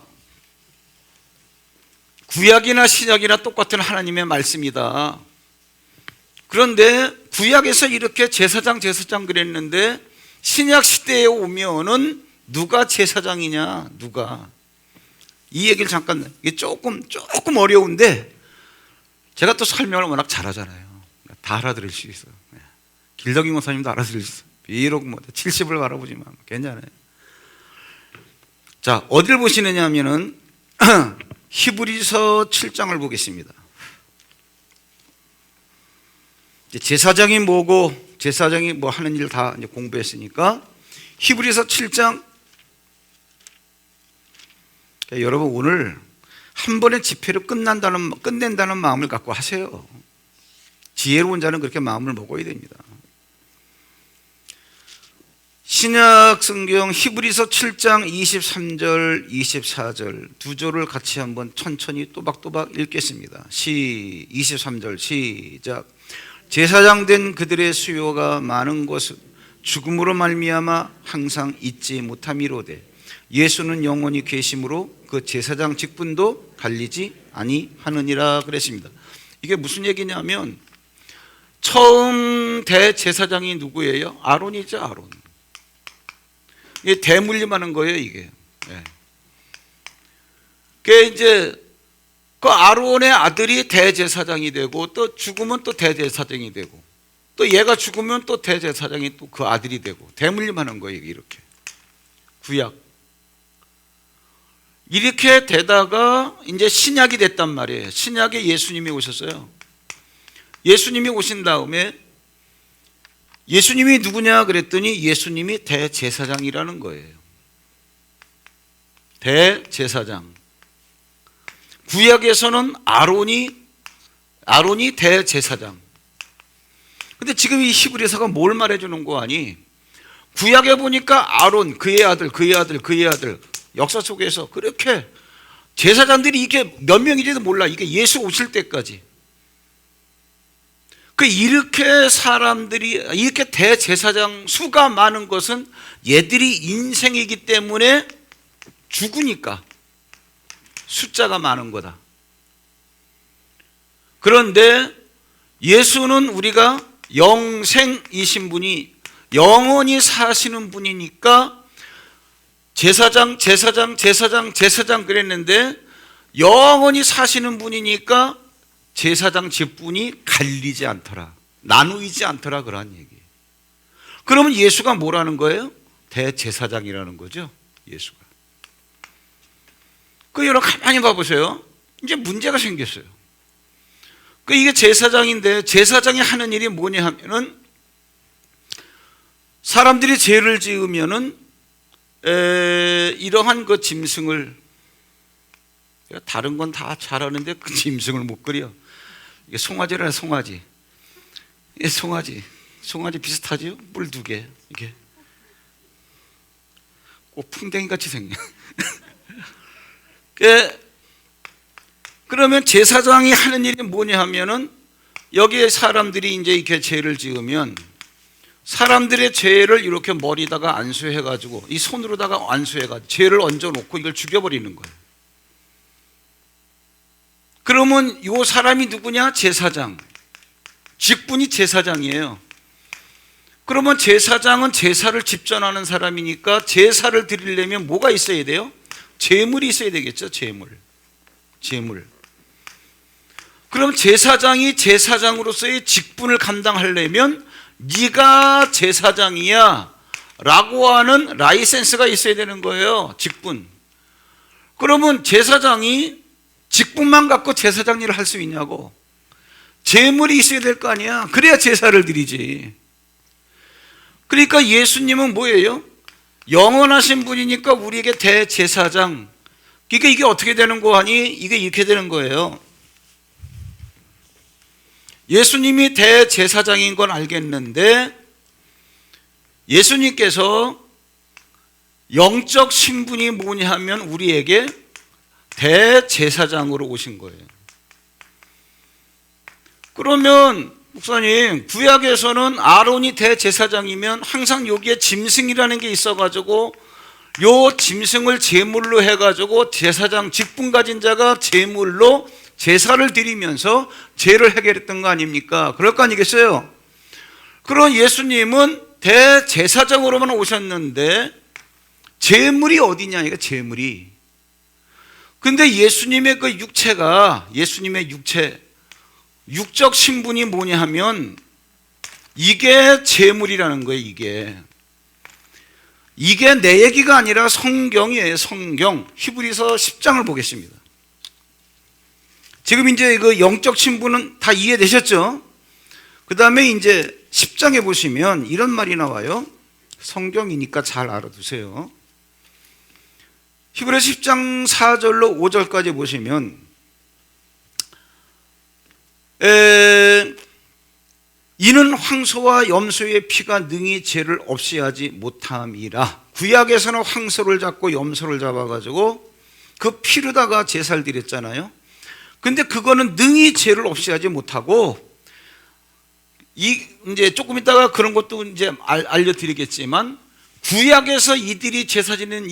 구약이나 신약이나 똑같은 하나님의 말씀이다. 그런데 구약에서 이렇게 제사장 그랬는데 신약 시대에 오면은 누가 제사장이냐? 누가? 이 얘기를 잠깐, 이게 조금 어려운데 제가 또 설명을 워낙 잘하잖아요. 다 알아들을 수 있어요. 길덕인 권사님도 알아들을 수 있어요. 비록 70을 바라보지만 괜찮아요. 자, 어디를 보시느냐 하면은 히브리서 7장을 보겠습니다. 제사장이 뭐고 제사장이 뭐 하는 일 다 이제 공부했으니까 히브리서 7장. 여러분 오늘 한 번의 집회로 끝낸다는 마음을 갖고 하세요. 지혜로운 자는 그렇게 마음을 먹어야 됩니다. 신약 성경 히브리서 7장 23절 24절 두 절을 같이 한번 천천히 또박또박 읽겠습니다. 23절 시작. 제사장 된 그들의 수요가 많은 것은 죽음으로 말미암아 항상 잊지 못함이로되 예수는 영원히 계심으로 그 제사장 직분도 갈리지 아니하느니라 그랬습니다. 이게 무슨 얘기냐면 처음 대제사장이 누구예요? 아론이죠. 아론. 이게 대물림하는 거예요. 이게. 그게 이제 그 아론의 아들이 대제사장이 되고 또 죽으면 또 대제사장이 되고 또 얘가 죽으면 또 대제사장이 또 그 아들이 되고 대물림하는 거예요. 이렇게 구약 이렇게 되다가 이제 신약이 됐단 말이에요. 신약에 예수님이 오셨어요. 예수님이 오신 다음에 예수님이 누구냐 그랬더니 예수님이 대제사장이라는 거예요. 대제사장. 구약에서는 아론이 대제사장. 근데 지금 이 히브리서가 뭘 말해주는 거 아니? 구약에 보니까 아론, 그의 아들 역사 속에서 그렇게 제사장들이 이게 몇 명인지도 몰라. 이게 예수 오실 때까지. 이렇게 사람들이 이렇게 대제사장 수가 많은 것은 얘들이 인생이기 때문에 죽으니까 숫자가 많은 거다. 그런데 예수는 우리가 영생이신 분이 영원히 사시는 분이니까 제사장 그랬는데 영원히 사시는 분이니까 제사장 직분이 갈리지 않더라, 나누이지 않더라, 그런 얘기예요. 그러면 예수가 뭐라는 거예요? 대제사장이라는 거죠, 예수가. 여러분 가만히 봐보세요. 이제 문제가 생겼어요. 이게 제사장인데, 제사장이 하는 일이 뭐냐 하면은, 사람들이 죄를 지으면은 이러한 그 짐승을, 다른 건 다 잘하는데 그 짐승을 못 그려. 이게 송아지라, 송아지. 이게 송아지 비슷하죠? 뿔 2개 이게 꼭 풍뎅이 같이 생겨. 그러면 제사장이 하는 일이 뭐냐 하면은, 여기에 사람들이 이제 이렇게 죄를 지으면 사람들의 죄를 이렇게 머리다가 안수해가지고, 이 손으로다가 안수해가지고 죄를 얹어놓고 이걸 죽여버리는 거예요. 그러면 이 사람이 누구냐? 제사장. 직분이 제사장이에요. 그러면 제사장은 제사를 집전하는 사람이니까 제사를 드리려면 뭐가 있어야 돼요? 제물이 있어야 되겠죠. 제물. 그럼 제사장이 제사장으로서의 직분을 감당하려면 네가 제사장이야 라고 하는 라이센스가 있어야 되는 거예요. 직분. 그러면 제사장이 직분만 갖고 제사장 일을 할 수 있냐고. 제물이 있어야 될 거 아니야. 그래야 제사를 드리지. 그러니까 예수님은 뭐예요? 영원하신 분이니까 우리에게 대제사장. 그러니까 이게 어떻게 되는 거 하니? 이게 이렇게 되는 거예요. 예수님이 대제사장인 건 알겠는데, 예수님께서 영적 신분이 뭐냐 하면 우리에게 대제사장으로 오신 거예요. 그러면 목사님, 구약에서는 아론이 대제사장이면 항상 여기에 짐승이라는 게 있어가지고 요 짐승을 제물로 해가지고 제사장 직분 가진 자가 제물로 제사를 드리면서 죄를 해결했던 거 아닙니까? 그럴 거 아니겠어요? 그런 예수님은 대제사장으로만 오셨는데 제물이 어디냐, 이거 제물이. 근데 예수님의 그 육체가, 예수님의 육적 신분이 뭐냐 하면 이게 제물이라는 거예요. 이게 내 얘기가 아니라 성경이에요. 성경. 히브리서 10장을 보겠습니다. 지금 이제 그 영적 신분은 다 이해되셨죠? 그 다음에 이제 10장에 보시면 이런 말이 나와요. 성경이니까 잘 알아두세요. 히브리서 10장 4절로 5절까지 보시면 이는 황소와 염소의 피가 능히 죄를 없이 하지 못함이라. 구약에서는 황소를 잡고 염소를 잡아가지고 그 피로다가 제사를 드렸잖아요. 근데 그거는 능히 죄를 없이 하지 못하고, 이제 조금 있다가 그런 것도 이제 알려드리겠지만, 구약에서 이들이 제사 지내는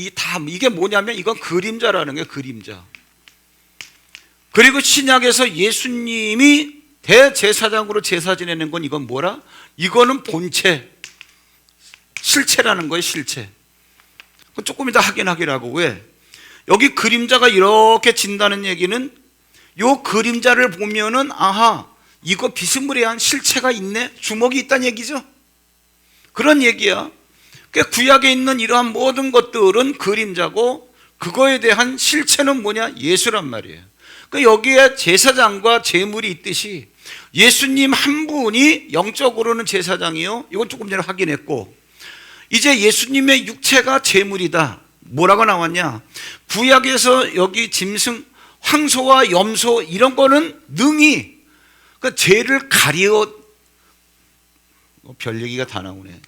이게 뭐냐면 이건 그림자라는 거예요. 그림자. 그리고 신약에서 예수님이 대제사장으로 제사 지내는 건 이건 뭐라? 이거는 본체, 실체라는 거예요. 실체. 조금 이따 확인하기라고. 왜? 여기 그림자가 이렇게 진다는 얘기는 요 그림자를 보면은 아하, 이거 비스무리한 실체가 있네, 주먹이 있다는 얘기죠. 그런 얘기야. 그러니까 구약에 있는 이러한 모든 것들은 그림자고, 그거에 대한 실체는 뭐냐? 예수란 말이에요. 그러니까 여기에 제사장과 제물이 있듯이 예수님 한 분이 영적으로는 제사장이요, 이건 조금 전에 확인했고, 이제 예수님의 육체가 제물이다. 뭐라고 나왔냐? 구약에서 여기 짐승, 황소와 염소 이런 거는 능히 그 죄를 가려, 별 얘기가 다 나오네.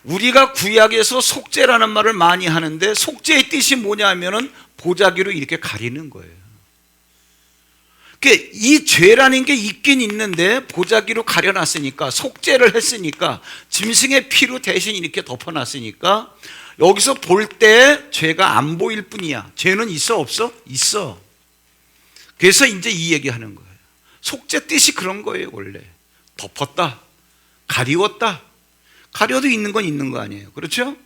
우리가 구약에서 속죄라는 말을 많이 하는데, 속죄의 뜻이 뭐냐 하면은 보자기로 이렇게 가리는 거예요. 이 죄라는 게 있긴 있는데 보자기로 가려놨으니까, 속죄를 했으니까, 짐승의 피로 대신 이렇게 덮어놨으니까 여기서 볼 때 죄가 안 보일 뿐이야. 죄는 있어 없어? 있어. 그래서 이제 이 얘기하는 거예요. 속죄 뜻이 그런 거예요. 원래 덮었다, 가리웠다. 가려도 있는 건 있는 거 아니에요. 그렇죠?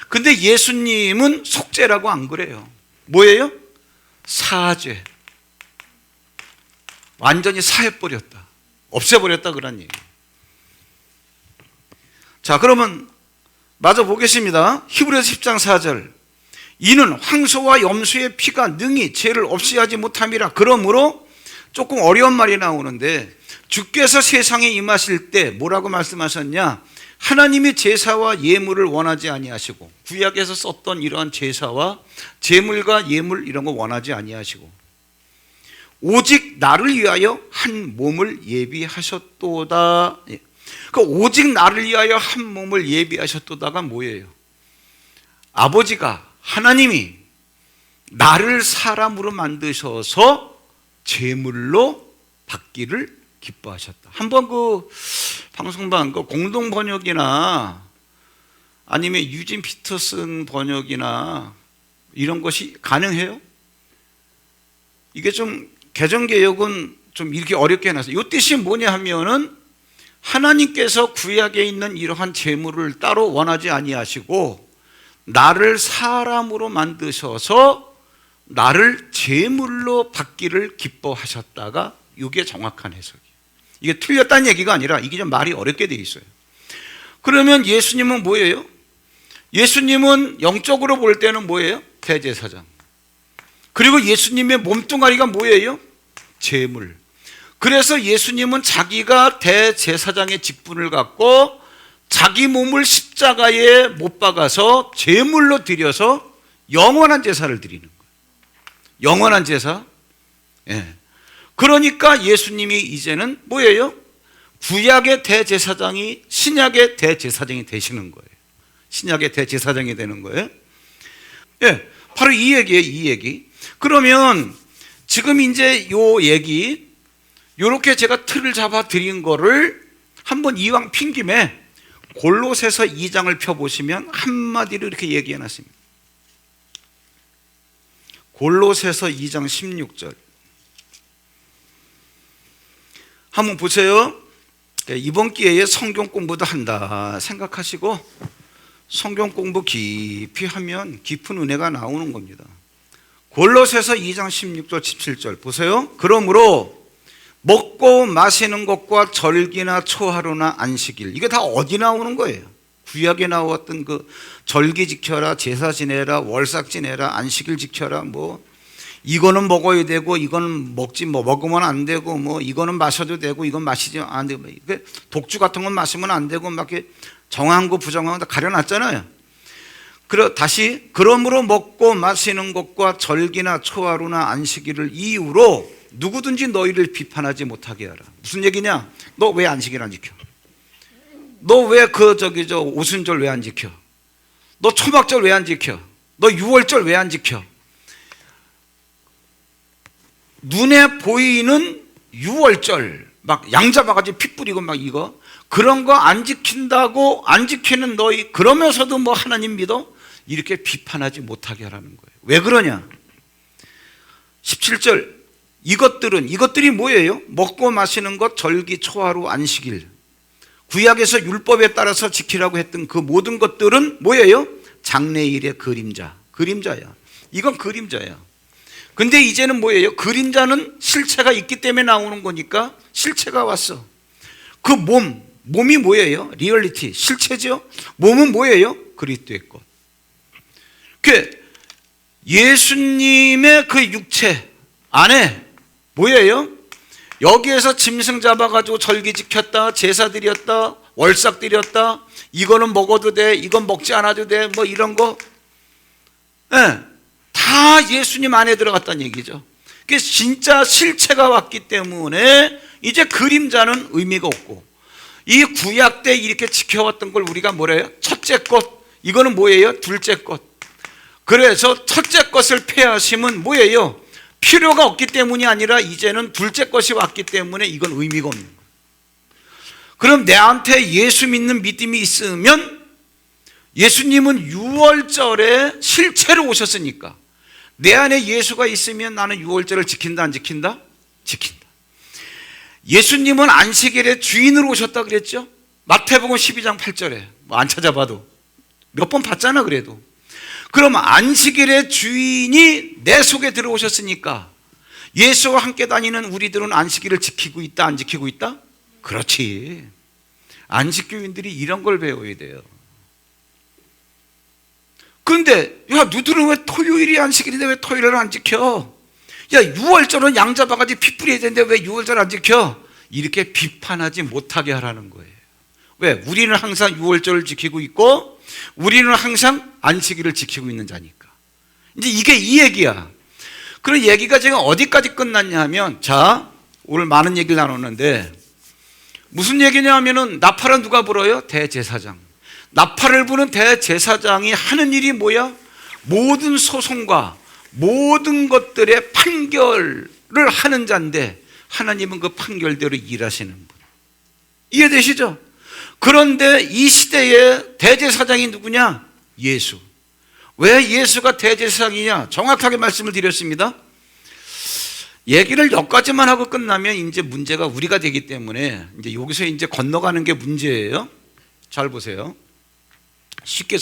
근데 예수님은 속죄라고 안 그래요. 뭐예요? 사죄. 완전히 사해버렸다, 없애버렸다 그런 얘기예요. 자, 그러면 마저 보겠습니다. 히브리서 10장 4절. 이는 황소와 염소의 피가 능히 죄를 없이 하지 못함이라. 그러므로 조금 어려운 말이 나오는데, 주께서 세상에 임하실 때 뭐라고 말씀하셨냐? 하나님이 제사와 예물을 원하지 아니하시고, 구약에서 썼던 이러한 제사와 제물과 예물 이런 거 원하지 아니하시고, 오직 나를 위하여 한 몸을 예비하셨도다. 그 오직 나를 위하여 한 몸을 예비하셨도다가 뭐예요? 아버지가, 하나님이 나를 사람으로 만드셔서 제물로 받기를 기뻐하셨다. 한번 그 방송반 그 공동 번역이나 아니면 유진 피터슨 번역이나 이런 것이 가능해요? 이게 좀 개정 개혁은 좀 이렇게 어렵게 해놨어요. 이 뜻이 뭐냐 하면은, 하나님께서 구약에 있는 이러한 제물을 따로 원하지 아니하시고 나를 사람으로 만드셔서 나를 제물로 받기를 기뻐하셨다가, 이게 정확한 해석이에요. 이게 틀렸다는 얘기가 아니라 이게 좀 말이 어렵게 돼 있어요. 그러면 예수님은 뭐예요? 예수님은 영적으로 볼 때는 뭐예요? 대제사장. 그리고 예수님의 몸뚱아리가 뭐예요? 제물. 그래서 예수님은 자기가 대제사장의 직분을 갖고 자기 몸을 십자가에 못 박아서 제물로 드려서 영원한 제사를 드리는 거예요. 영원한 제사. 예. 그러니까 예수님이 이제는 뭐예요? 구약의 대제사장이 신약의 대제사장이 되시는 거예요. 신약의 대제사장이 되는 거예요. 예, 바로 이 얘기예요, 이 얘기. 그러면 지금 이제 요 얘기, 요렇게 제가 틀을 잡아 드린 거를 한번 이왕 핀 김에 골로새서 2장을 펴보시면 한마디로 이렇게 얘기해 놨습니다. 골로새서 2장 16절 한번 보세요. 이번 기회에 성경 공부도 한다 생각하시고 성경 공부 깊이 하면 깊은 은혜가 나오는 겁니다. 골로새서 2장 16절 17절 보세요. 그러므로 먹고 마시는 것과 절기나 초하루나 안식일, 이게 다 어디 나오는 거예요? 구약에 나왔던 그 절기 지켜라, 제사 지내라, 월삭 지내라, 안식일 지켜라, 뭐 이거는 먹어야 되고 이거는 먹지, 뭐 먹으면 안 되고, 뭐 이거는 마셔도 되고 이건 마시지 안 되고, 독주 같은 건 마시면 안 되고 막 이렇게 정한 거 부정한 거 다 가려놨잖아요. 다시, 그러므로 먹고 마시는 것과 절기나 초하루나 안식일을 이유로 누구든지 너희를 비판하지 못하게 하라. 무슨 얘기냐? 너 왜 안식일 안 지켜? 너 왜 오순절 왜 안 지켜? 너 초막절 왜 안 지켜? 너 유월절 왜 안 지켜? 눈에 보이는 유월절, 막 양 잡아가지고 피 뿌리고 막 이거, 그런 거 안 지킨다고, 안 지키는 너희, 그러면서도 뭐 하나님 믿어? 이렇게 비판하지 못하게 하라는 거예요. 왜 그러냐? 17절, 이것들이 뭐예요? 먹고 마시는 것, 절기, 초하루, 안식일, 구약에서 율법에 따라서 지키라고 했던 그 모든 것들은 뭐예요? 장래일의 그림자야. 이건 그림자야. 근데 이제는 뭐예요? 그림자는 실체가 있기 때문에 나오는 거니까 실체가 왔어. 그 몸이 뭐예요? 리얼리티, 실체죠. 몸은 뭐예요? 그리스도의 것. 그 예수님의 그 육체 안에 뭐예요? 여기에서 짐승 잡아가지고 절기 지켰다, 제사 드렸다, 월삭 드렸다, 이거는 먹어도 돼, 이건 먹지 않아도 돼, 뭐 이런 거, 네, 다 예수님 안에 들어갔다는 얘기죠. 그래서 진짜 실체가 왔기 때문에 이제 그림자는 의미가 없고, 이 구약 때 이렇게 지켜왔던 걸 우리가 뭐래요? 첫째 것, 이거는 뭐예요? 둘째 것. 그래서 첫째 것을 폐하심은 뭐예요? 필요가 없기 때문이 아니라 이제는 둘째 것이 왔기 때문에 이건 의미가 없는 거예요. 그럼 내한테 예수 믿는 믿음이 있으면, 예수님은 유월절에 실체로 오셨으니까 내 안에 예수가 있으면 나는 유월절을 지킨다, 안 지킨다? 지킨다. 예수님은 안식일의 주인으로 오셨다 그랬죠? 마태복음 12장 8절에 뭐 안 찾아봐도 몇 번 봤잖아. 그래도 그럼 안식일의 주인이 내 속에 들어오셨으니까 예수와 함께 다니는 우리들은 안식일을 지키고 있다, 안 지키고 있다? 그렇지. 안식교인들이 이런 걸 배워야 돼요. 그런데 야, 너희들은 왜 토요일이 안식일인데 왜 토요일을 안 지켜? 야, 6월절은 양 잡아가지고 피 뿌려야 되는데 왜 6월절 안 지켜? 이렇게 비판하지 못하게 하라는 거예요. 왜? 우리는 항상 6월절을 지키고 있고 우리는 항상 안식일을 지키고 있는 자니까. 이제 이게 이 얘기야. 그런 얘기가 지금 어디까지 끝났냐 하면, 자, 오늘 많은 얘기를 나눴는데 무슨 얘기냐 하면은 나팔은 누가 불어요? 대제사장. 나팔을 부는 대제사장이 하는 일이 뭐야? 모든 소송과 모든 것들의 판결을 하는 자인데 하나님은 그 판결대로 일하시는 분. 이해되시죠? 그런데 이 시대의 대제사장이 누구냐? 예수. 왜 예수가 대제사장이냐? 정확하게 말씀을 드렸습니다. 얘기를 여기까지만 하고 끝나면 이제 문제가 우리가 되기 때문에 이제 여기서 이제 건너가는 게 문제예요. 잘 보세요. 쉽게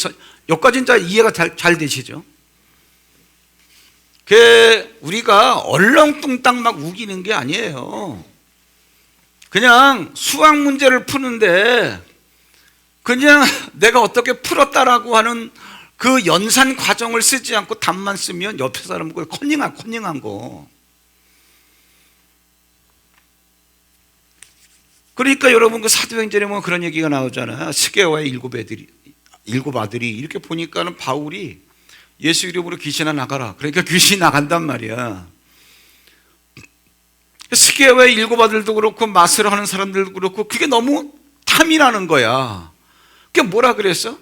여기까지는 잘 이해가 잘 되시죠? 우리가 얼렁뚱땅 막 우기는 게 아니에요. 그냥 수학 문제를 푸는데 그냥 내가 어떻게 풀었다라고 하는 그 연산 과정을 쓰지 않고 답만 쓰면 옆에 사람은 커닝한 거. 그러니까 여러분 그 사도행전에 보면 그런 얘기가 나오잖아요. 스게와의 일곱 아들이 이렇게 보니까는 바울이 예수 이름으로 귀신아 나가라. 그러니까 귀신이 나간단 말이야. 스게와의 일곱 아들도 그렇고 마스를 하는 사람들도 그렇고 그게 너무 탐이 나는 거야. 그게 뭐라 그랬어?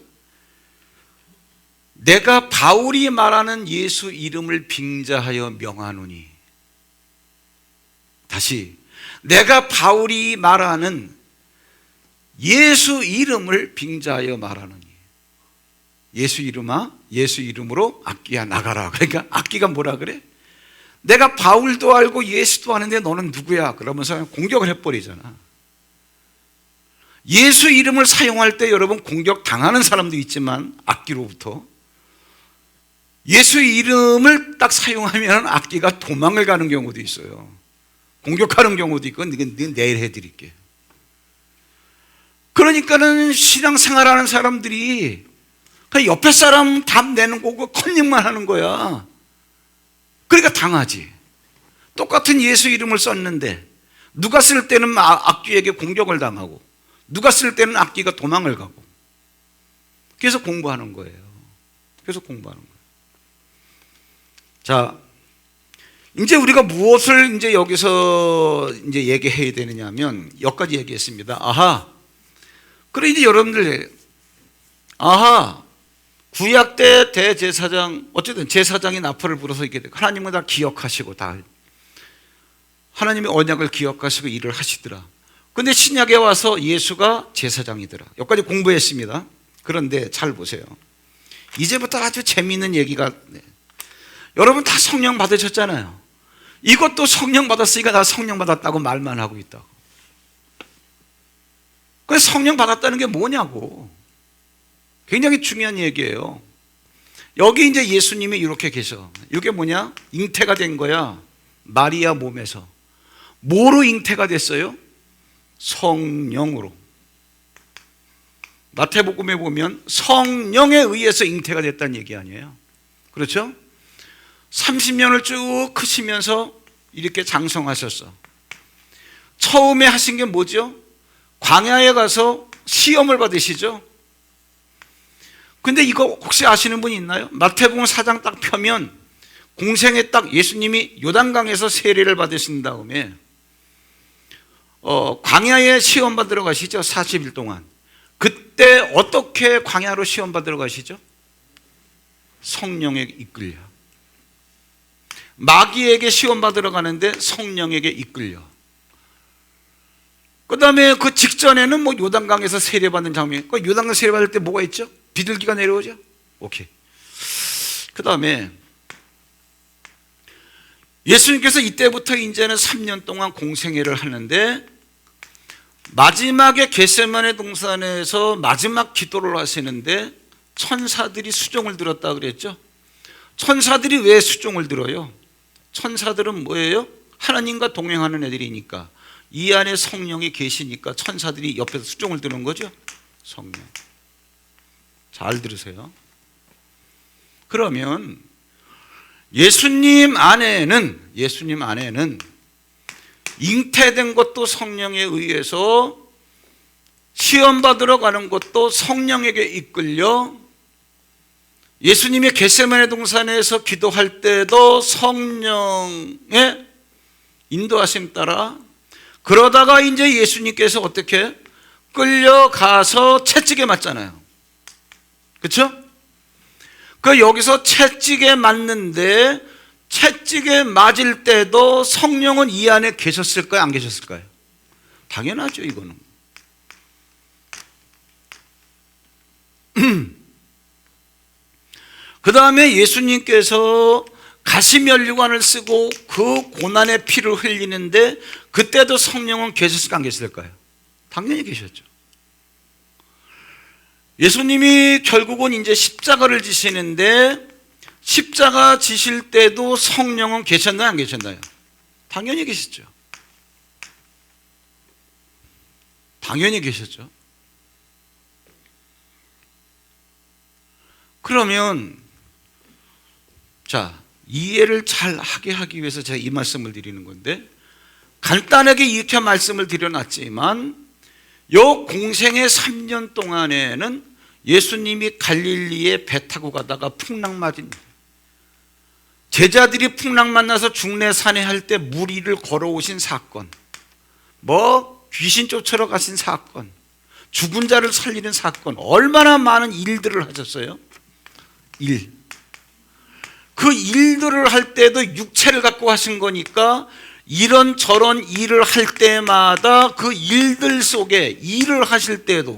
내가 바울이 말하는 예수 이름을 빙자하여 명하노니. 다시, 내가 바울이 말하는 예수 이름을 빙자하여 말하노니. 예수 이름아, 예수 이름으로 악기야 나가라. 그러니까 악기가 뭐라 그래? 내가 바울도 알고 예수도 아는데 너는 누구야? 그러면서 공격을 해버리잖아. 예수 이름을 사용할 때 여러분 공격 당하는 사람도 있지만 악기로부터 예수 이름을 딱 사용하면 악기가 도망을 가는 경우도 있어요. 공격하는 경우도 있고 내일 해드릴게. 그러니까는 신앙생활하는 사람들이 그냥 옆에 사람 답 내는 거고 컨닝만 하는 거야. 그러니까 당하지. 똑같은 예수 이름을 썼는데 누가 쓸 때는 악기에게 공격을 당하고 누가 쓸 때는 악기가 도망을 가고. 그래서 공부하는 거예요. 그래서 공부하는 거예요. 자, 이제 우리가 무엇을 이제 여기서 이제 얘기해야 되느냐 하면 여기까지 얘기했습니다. 아하. 그래 이제 여러분들 구약 때 대제사장, 어쨌든 제사장이 나팔을 불어서 이렇게 되고 하나님은 다 기억하시고 다 하나님의 언약을 기억하시고 일을 하시더라. 근데 신약에 와서 예수가 제사장이더라. 여기까지 공부했습니다. 그런데 잘 보세요. 이제부터 아주 재미있는 얘기가, 여러분 다 성령 받으셨잖아요. 이것도 성령 받았으니까 나 성령 받았다고 말만 하고 있다고. 그래서 성령 받았다는 게 뭐냐고. 굉장히 중요한 얘기예요. 여기 이제 예수님이 이렇게 계셔. 이게 뭐냐? 잉태가 된 거야. 마리아 몸에서. 뭐로 잉태가 됐어요? 성령으로. 마태복음에 보면 성령에 의해서 잉태가 됐다는 얘기 아니에요? 그렇죠? 30년을 쭉 크시면서 이렇게 장성하셨어. 처음에 하신 게 뭐죠? 광야에 가서 시험을 받으시죠? 근데 이거 혹시 아시는 분이 있나요? 마태복음 4장 딱 펴면 공생에 딱 예수님이 요단강에서 세례를 받으신 다음에 광야에 시험 받으러 가시죠. 40일 동안. 그때 어떻게 광야로 시험 받으러 가시죠? 성령에 이끌려. 마귀에게 시험 받으러 가는데 성령에게 이끌려. 그 다음에 그 직전에는 뭐 요단강에서 세례받는 장면. 그 요단강 세례받을 때 뭐가 있죠? 비둘기가 내려오죠? 오케이. 그 다음에 예수님께서 이때부터 이제는 3년 동안 공생애를 하는데 마지막에 겟세마네 동산에서 마지막 기도를 하시는데 천사들이 수종을 들었다 그랬죠? 천사들이 왜 수종을 들어요? 천사들은 뭐예요? 하나님과 동행하는 애들이니까 이 안에 성령이 계시니까 천사들이 옆에서 수종을 드는 거죠. 성령. 잘 들으세요. 그러면 예수님 안에는 잉태된 것도 성령에 의해서 시험 받으러 가는 것도 성령에게 이끌려 예수님이 겟세마네 동산에서 기도할 때도 성령의 인도하심 따라 그러다가 이제 예수님께서 어떻게 끌려가서 채찍에 맞잖아요. 그렇죠? 그 여기서 채찍에 맞는데 채찍에 맞을 때도 성령은 이 안에 계셨을까요? 안 계셨을까요? 당연하죠, 이거는. 그 다음에 예수님께서 가시면류관을 쓰고 그 고난의 피를 흘리는데 그때도 성령은 계셨을까 안 계셨을까요? 당연히 계셨죠. 예수님이 결국은 이제 십자가를 지시는데 십자가 지실 때도 성령은 계셨나요 안 계셨나요? 당연히 계셨죠. 당연히 계셨죠. 그러면 자, 이해를 잘 하게 하기 위해서 제가 이 말씀을 드리는 건데 간단하게 이렇게 말씀을 드려놨지만 요 공생의 3년 동안에는 예수님이 갈릴리에 배 타고 가다가 풍랑 맞은 제자들이 풍랑 만나서 중내산에 할 때 물 위를 걸어오신 사건, 뭐 귀신 쫓으러 가신 사건, 죽은 자를 살리는 사건, 얼마나 많은 일들을 하셨어요. 그 일들을 할 때도 육체를 갖고 하신 거니까 이런저런 일을 할 때마다 그 일들 속에 일을 하실 때도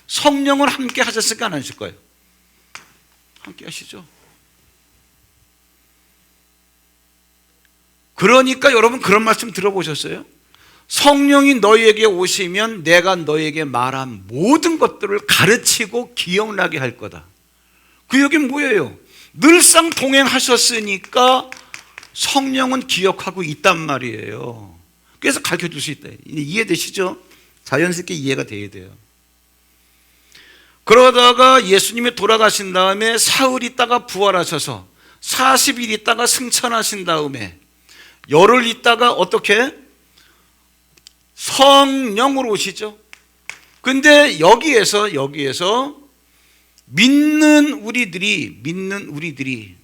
성령을 함께 하셨을까 안 하실 거예요? 함께 하시죠. 그러니까 여러분 그런 말씀 들어보셨어요? 성령이 너희에게 오시면 내가 너희에게 말한 모든 것들을 가르치고 기억나게 할 거다. 그 여기 뭐예요? 늘상 동행하셨으니까 성령은 기억하고 있단 말이에요. 그래서 가르쳐줄 수 있다. 이해되시죠? 자연스럽게 이해가 돼야 돼요. 그러다가 예수님이 돌아가신 다음에 사흘 있다가 부활하셔서 40일 있다가 승천하신 다음에 열흘 있다가 어떻게? 성령으로 오시죠. 근데 여기에서 믿는 우리들이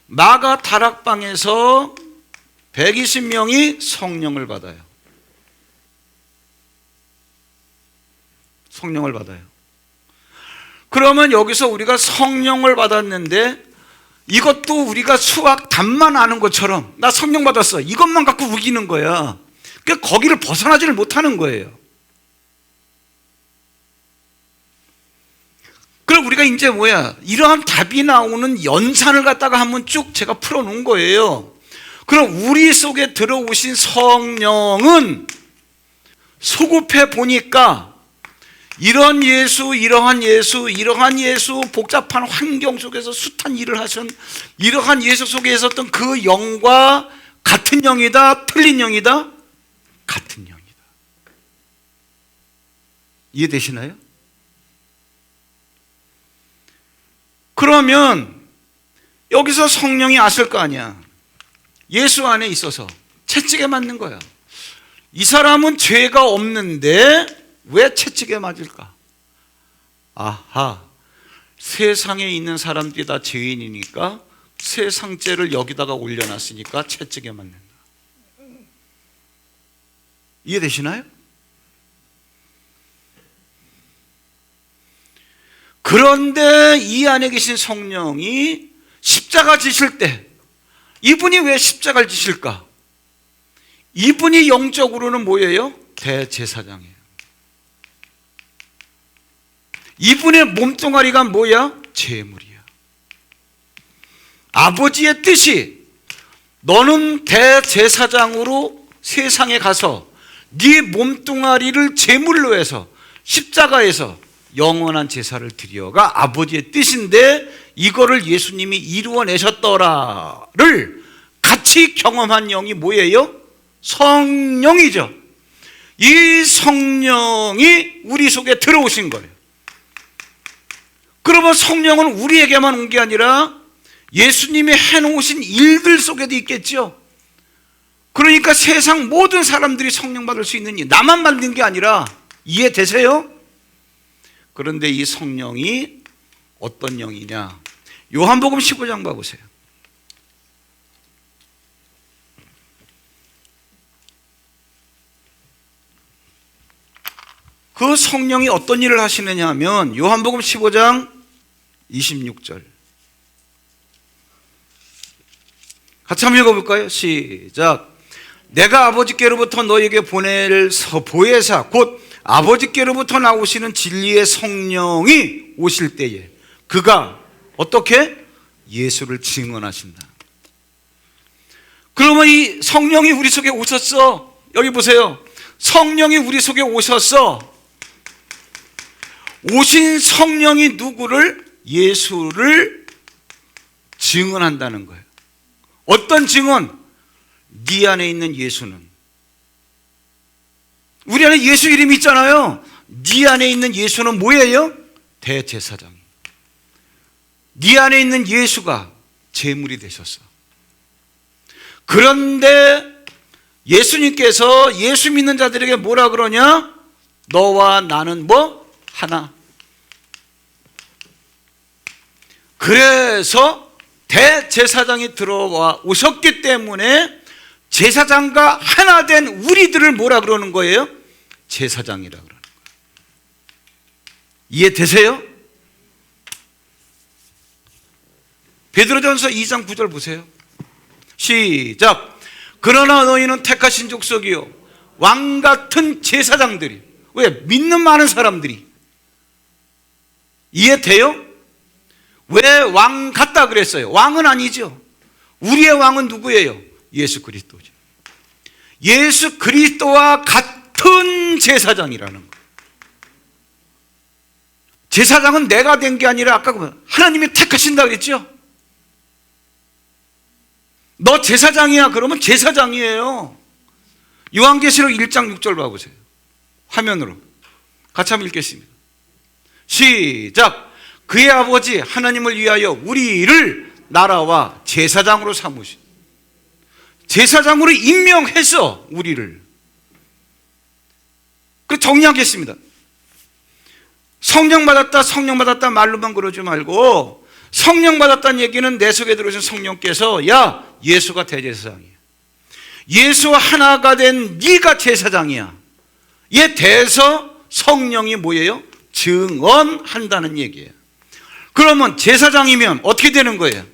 마가 다락방에서 120명이 성령을 받아요. 성령을 받아요. 그러면 여기서 우리가 성령을 받았는데 이것도 우리가 수학 답만 아는 것처럼 나 성령 받았어 이것만 갖고 우기는 거야. 그러니까 거기를 벗어나지를 못하는 거예요. 그럼 우리가 이제 이러한 답이 나오는 연산을 갖다가 한번 쭉 제가 풀어놓은 거예요. 그럼 우리 속에 들어오신 성령은 소급해 보니까 이러한 예수 복잡한 환경 속에서 숱한 일을 하신 이러한 예수 속에 있었던 그 영과 같은 영이다, 틀린 영이다? 같은 영이다. 이해되시나요? 그러면 여기서 성령이 왔을 거 아니야. 예수 안에 있어서 채찍에 맞는 거야. 이 사람은 죄가 없는데 왜 채찍에 맞을까? 아하, 세상에 있는 사람들이 다 죄인이니까 세상죄를 여기다가 올려놨으니까 채찍에 맞는다. 이해되시나요? 그런데 이 안에 계신 성령이 십자가 지실 때 이분이 왜 십자가를 지실까? 이분이 영적으로는 뭐예요? 대제사장이에요. 이분의 몸뚱아리가 뭐야? 제물이야. 아버지의 뜻이 너는 대제사장으로 세상에 가서 네 몸뚱아리를 제물로 해서 십자가에서 영원한 제사를 드려가 아버지의 뜻인데 이거를 예수님이 이루어내셨더라를 같이 경험한 영이 뭐예요? 성령이죠. 이 성령이 우리 속에 들어오신 거예요. 그러면 성령은 우리에게만 온 게 아니라 예수님이 해놓으신 일들 속에도 있겠죠. 그러니까 세상 모든 사람들이 성령 받을 수 있는 일, 나만 받는 게 아니라, 이해되세요? 그런데 이 성령이 어떤 영이냐? 요한복음 15장 봐보세요. 그 성령이 어떤 일을 하시느냐 하면 요한복음 15장 26절 같이 한번 읽어볼까요? 시작. 내가 아버지께로부터 너에게 보낼 보혜사 곧 아버지께로부터 나오시는 진리의 성령이 오실 때에 그가 어떻게? 예수를 증언하신다. 그러면 이 성령이 우리 속에 오셨어. 여기 보세요. 성령이 우리 속에 오셨어. 오신 성령이 누구를? 예수를 증언한다는 거예요. 어떤 증언? 네 안에 있는 예수는, 우리 안에 예수 이름이 있잖아요. 네 안에 있는 예수는 뭐예요? 대제사장. 네 안에 있는 예수가 제물이 되셨어. 그런데 예수님께서 예수 믿는 자들에게 뭐라 그러냐? 너와 나는 뭐? 하나. 그래서 대제사장이 들어와 오셨기 때문에 제사장과 하나 된 우리들을 뭐라 그러는 거예요? 제사장이라 그러는 거예요. 이해되세요? 베드로전서 2장 9절 보세요. 시작. 그러나 너희는 택하신 족속이요 왕 같은 제사장들이. 왜? 믿는 많은 사람들이. 이해돼요? 왜 왕 같다 그랬어요? 왕은 아니죠. 우리의 왕은 누구예요? 예수 그리스도죠. 예수 그리스도와 같은 제사장이라는 거예요. 제사장은 내가 된 게 아니라 아까 하나님이 택하신다 그랬죠? 너 제사장이야 그러면 제사장이에요. 요한계시록 1장 6절 봐보세요. 화면으로 같이 한번 읽겠습니다. 시작. 그의 아버지 하나님을 위하여 우리를 나라와 제사장으로 삼으신, 제사장으로 임명해서 우리를. 그 정리하겠습니다. 성령 받았다 말로만 그러지 말고, 성령 받았다는 얘기는 내 속에 들어오신 성령께서 야 예수가 대제사장이야, 예수와 하나가 된 네가 제사장이야, 얘 대해서 성령이 뭐예요? 증언한다는 얘기예요. 그러면 제사장이면 어떻게 되는 거예요?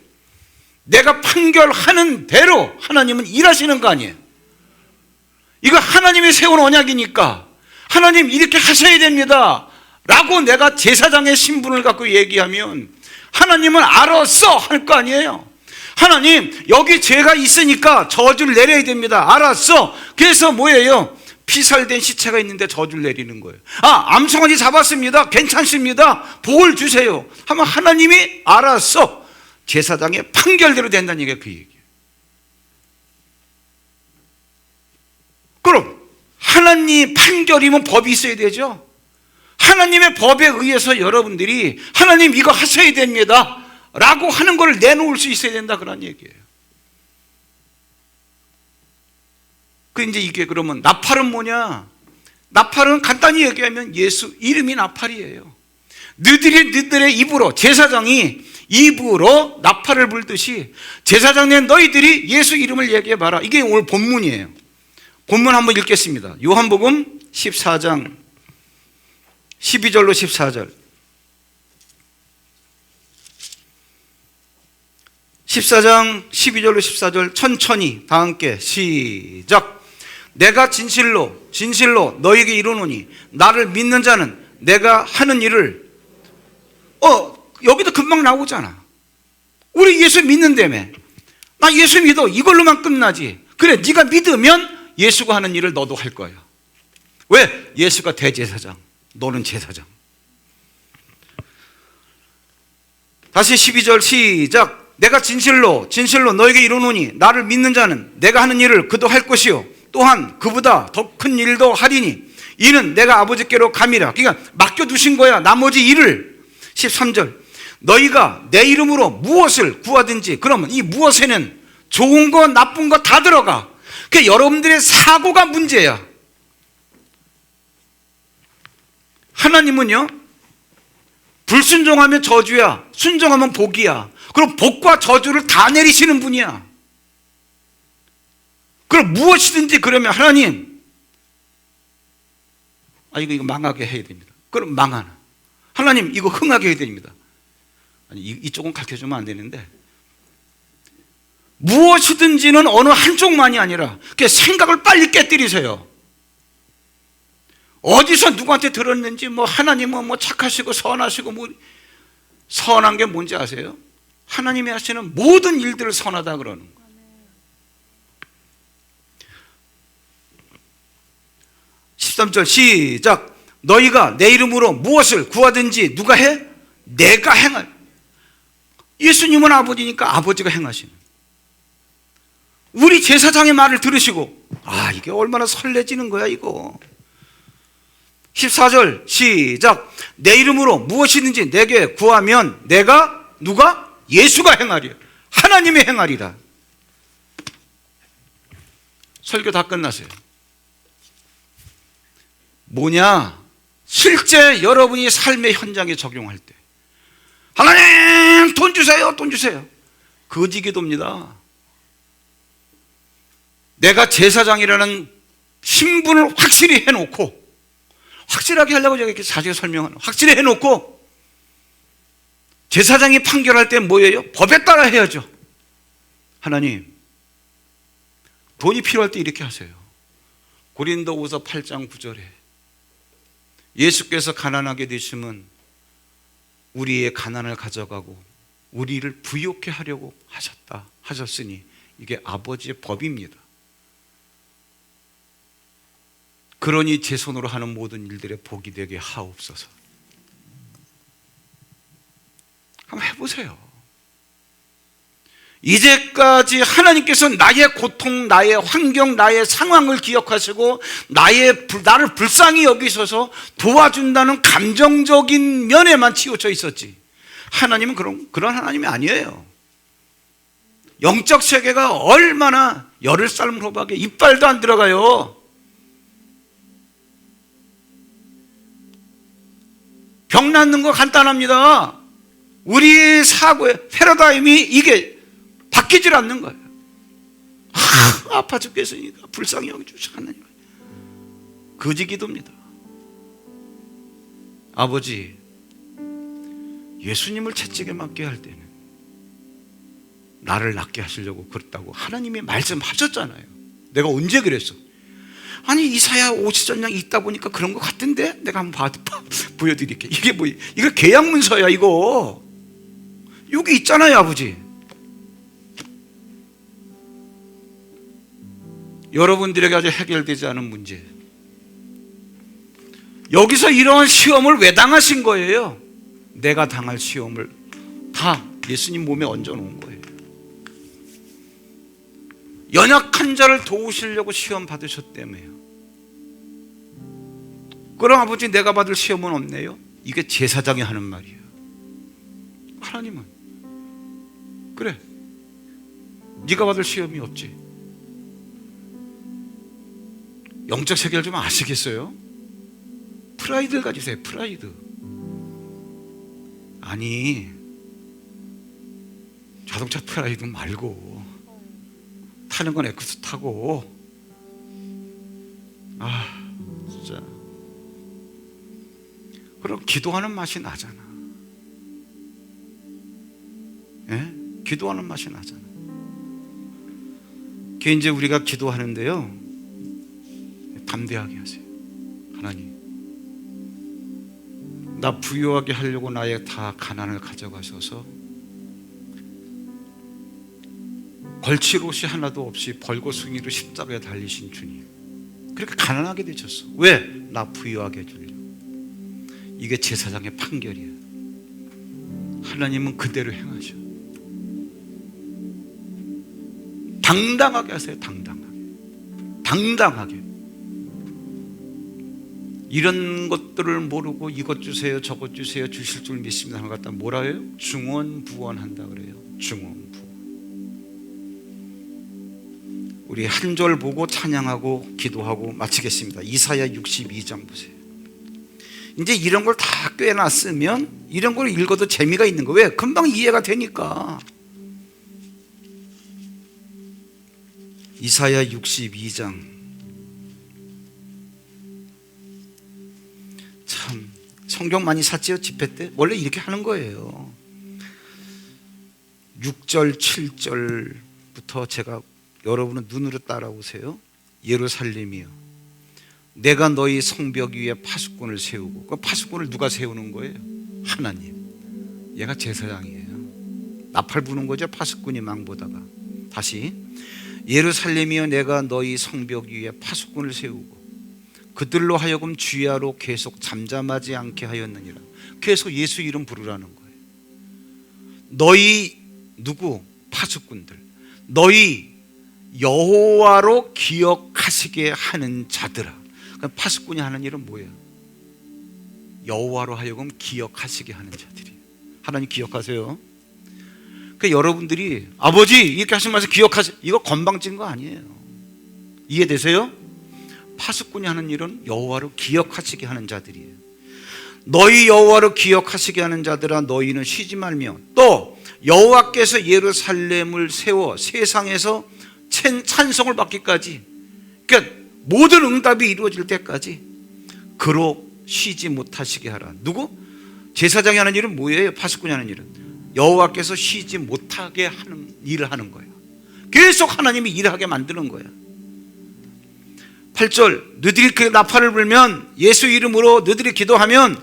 내가 판결하는 대로 하나님은 일하시는 거 아니에요? 이거 하나님이 세운 언약이니까 하나님 이렇게 하셔야 됩니다 라고 내가 제사장의 신분을 갖고 얘기하면 하나님은 알았어 할 거 아니에요. 하나님 여기 죄가 있으니까 저주를 내려야 됩니다. 알았어. 그래서 뭐예요? 피살된 시체가 있는데 저주를 내리는 거예요. 암송아지 잡았습니다. 괜찮습니다. 복을 주세요 하면 하나님이 알았어. 제사장의 판결대로 된다는 얘기가 그 얘기예요. 그럼 하나님 판결이면 법이 있어야 되죠. 하나님의 법에 의해서 여러분들이 하나님 이거 하셔야 됩니다 라고 하는 걸 내놓을 수 있어야 된다 그런 얘기예요. 그 이제 이게 그러면 나팔은 뭐냐? 나팔은 간단히 얘기하면 예수 이름이 나팔이에요. 너희들의 입으로, 제사장이 입으로 나팔을 불듯이 제사장 된 너희들이 예수 이름을 얘기해봐라. 이게 오늘 본문이에요. 본문 한번 읽겠습니다. 요한복음 14장 12절로 14절. 14장 12절로 14절 천천히 다 함께 시작. 내가 진실로 너에게 이르노니 나를 믿는 자는 내가 하는 일을. 여기도 금방 나오잖아. 우리 예수 믿는다며. 나 예수 믿어. 이걸로만 끝나지. 그래, 네가 믿으면 예수가 하는 일을 너도 할 거야. 왜? 예수가 대제사장, 너는 제사장. 다시 12절 시작.
내가 진실로 너에게 이르노니 나를 믿는 자는 내가 하는 일을 그도 할 것이요 또한 그보다 더 큰 일도 하리니 이는 내가 아버지께로 감이라. 그러니까 맡겨두신 거야, 나머지 일을. 13절, 너희가 내 이름으로 무엇을 구하든지, 그러면 이 무엇에는 좋은 거 나쁜 거 다 들어가. 그러니까 여러분들의 사고가 문제야. 하나님은요, 불순종하면 저주야, 순종하면 복이야. 그럼 복과 저주를 다 내리시는 분이야. 그럼 무엇이든지, 그러면 하나님, 이거 망하게 해야 됩니다. 그럼 망하나. 하나님, 이거 흥하게 해야 됩니다. 아니, 이쪽은 가르쳐주면 안 되는데, 무엇이든지는 어느 한쪽만이 아니라 그 생각을 빨리 깨뜨리세요. 어디서 누구한테 들었는지, 하나님은 착하시고 선하시고, 선한 게 뭔지 아세요? 하나님이 하시는 모든 일들을 선하다 그러는 거예요. 13절 시작. 너희가 내 이름으로 무엇을 구하든지 누가 해? 내가 행할. 예수님은 아버지니까 아버지가 행하시는. 우리 제사장의 말을 들으시고, 이게 얼마나 설레지는 거야 이거. 14절 시작. 내 이름으로 무엇이든지 내게 구하면 내가, 누가? 예수가 행하리라. 하나님이 행하리라. 설교 다 끝났어요. 뭐냐? 실제 여러분이 삶의 현장에 적용할 때, 하나님 돈 주세요, 돈 주세요. 거지 기도입니다. 내가 제사장이라는 신분을 확실히 해놓고, 확실하게 하려고 제가 이렇게 자세히 설명하는, 확실히 해놓고 제사장이 판결할 때 뭐예요? 법에 따라 해야죠. 하나님, 돈이 필요할 때 이렇게 하세요. 고린도후서 8장 9절에 예수께서 가난하게 되시면 우리의 가난을 가져가고 우리를 부유케 하려고 하셨으니 이게 아버지의 법입니다. 그러니 제 손으로 하는 모든 일들의 복이 되게 하옵소서. 한번 해보세요. 이제까지 하나님께서 나의 고통, 나의 환경, 나의 상황을 기억하시고 나를 불쌍히 여기셔서 도와준다는 감정적인 면에만 치우쳐 있었지, 하나님은 그런 하나님이 아니에요. 영적 세계가 얼마나 열을 삶은 호박에 이빨도 안 들어가요. 병 낫는 거 간단합니다. 우리 사고의 패러다임이 이게 바뀌질 않는 거예요. 아파 죽겠으니까 불쌍히 여겨주셔 하나님. 거지 기도입니다. 아버지, 예수님을 채찍에 맞게 할 때는 나를 낫게 하시려고 그랬다고 하나님이 말씀하셨잖아요. 내가 언제 그랬어? 아니, 이사야 50전장 있다 보니까 그런 것 같은데 내가 한번 보여드릴게. 이게 이거 계약문서야 이거. 여기 있잖아요 아버지. 여러분들에게 아직 해결되지 않은 문제, 여기서 이러한 시험을 왜 당하신 거예요? 내가 당할 시험을 다 예수님 몸에 얹어놓은 거예요. 연약한 자를 도우시려고 시험 받으셨다며요. 그럼 아버지, 내가 받을 시험은 없네요? 이게 제사장이 하는 말이에요. 하나님은 그래, 네가 받을 시험이 없지. 영적 세계를 좀 아시겠어요? 프라이드를 가지세요. 프라이드. 아니, 자동차 프라이드 말고 타는 건 에크스 타고. 진짜. 그럼 기도하는 맛이 나잖아. 예? 기도하는 맛이 나잖아. 그게 이제 우리가 기도하는데요, 담대하게 하세요. 하나님, 나 부유하게 하려고 나의 다 가난을 가져가셔서 걸칠옷이 하나도 없이 벌거숭이로 십자가에 달리신 주님, 그렇게 가난하게 되셨어. 왜? 나 부유하게 해주려고. 이게 제사장의 판결이야. 하나님은 그대로 행하셔. 당당하게 하세요. 당당하게. 이런 것들을 모르고 이것 주세요 저것 주세요 주실 줄 믿습니다 하는 것 같다 뭐라 해요? 중언부언한다 그래요. 중언부언. 우리 한 절 보고 찬양하고 기도하고 마치겠습니다. 이사야 62장 보세요. 이제 이런 걸 다 꿰놨으면 이런 걸 읽어도 재미가 있는 거예요. 왜? 금방 이해가 되니까. 이사야 62장. 참 성경 많이 샀지요? 집회 때? 원래 이렇게 하는 거예요. 6절 7절부터 제가 여러분은 눈으로 따라오세요. 예루살렘이여 내가 너희 성벽 위에 파수꾼을 세우고 그 파수꾼을 누가 세우는 거예요? 하나님. 얘가 제사장이에요. 나팔 부는 거죠. 파수꾼이 망보다가. 다시 예루살렘이여 내가 너희 성벽 위에 파수꾼을 세우고 그들로 하여금 주야로 계속 잠잠하지 않게 하였느니라. 계속 예수 이름 부르라는 거예요. 너희 누구? 파수꾼들. 너희 여호와로 기억하시게 하는 자들아. 그러니까 파수꾼이 하는 일은 뭐예요? 여호와로 하여금 기억하시게 하는 자들이에요. 하나님 기억하세요. 그러니까 여러분들이 아버지 이렇게 하시면서 기억하세요. 이거 건방진 거 아니에요. 이해되세요? 파수꾼이 하는 일은 여호와로 기억하시게 하는 자들이에요. 너희 여호와로 기억하시게 하는 자들아 너희는 쉬지 말며 또 여호와께서 예루살렘을 세워 세상에서 찬송을 받기까지, 그러니까 모든 응답이 이루어질 때까지 그로 쉬지 못하시게 하라. 누구? 제사장이 하는 일은 뭐예요? 파수꾼이 하는 일은 여호와께서 쉬지 못하게 하는 일을 하는 거예요. 계속 하나님이 일하게 만드는 거예요. 8절 너희들이 그 나팔을 불면 예수 이름으로 너희들이 기도하면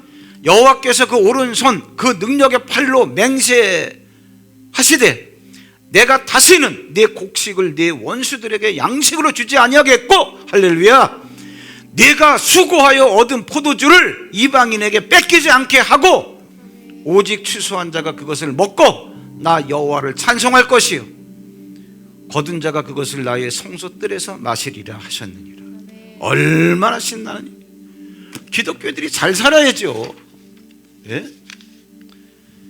여호와께서 그 오른손 그 능력의 팔로 맹세하시되 내가 다시는 내 곡식을 내 원수들에게 양식으로 주지 아니하겠고 할렐루야. 내가 수고하여 얻은 포도주를 이방인에게 뺏기지 않게 하고 오직 추수한 자가 그것을 먹고 나 여호와를 찬송할 것이요 거둔 자가 그것을 나의 성소뜰에서 마시리라 하셨느니라. 얼마나 신나는. 기독교들이 잘 살아야죠. 예?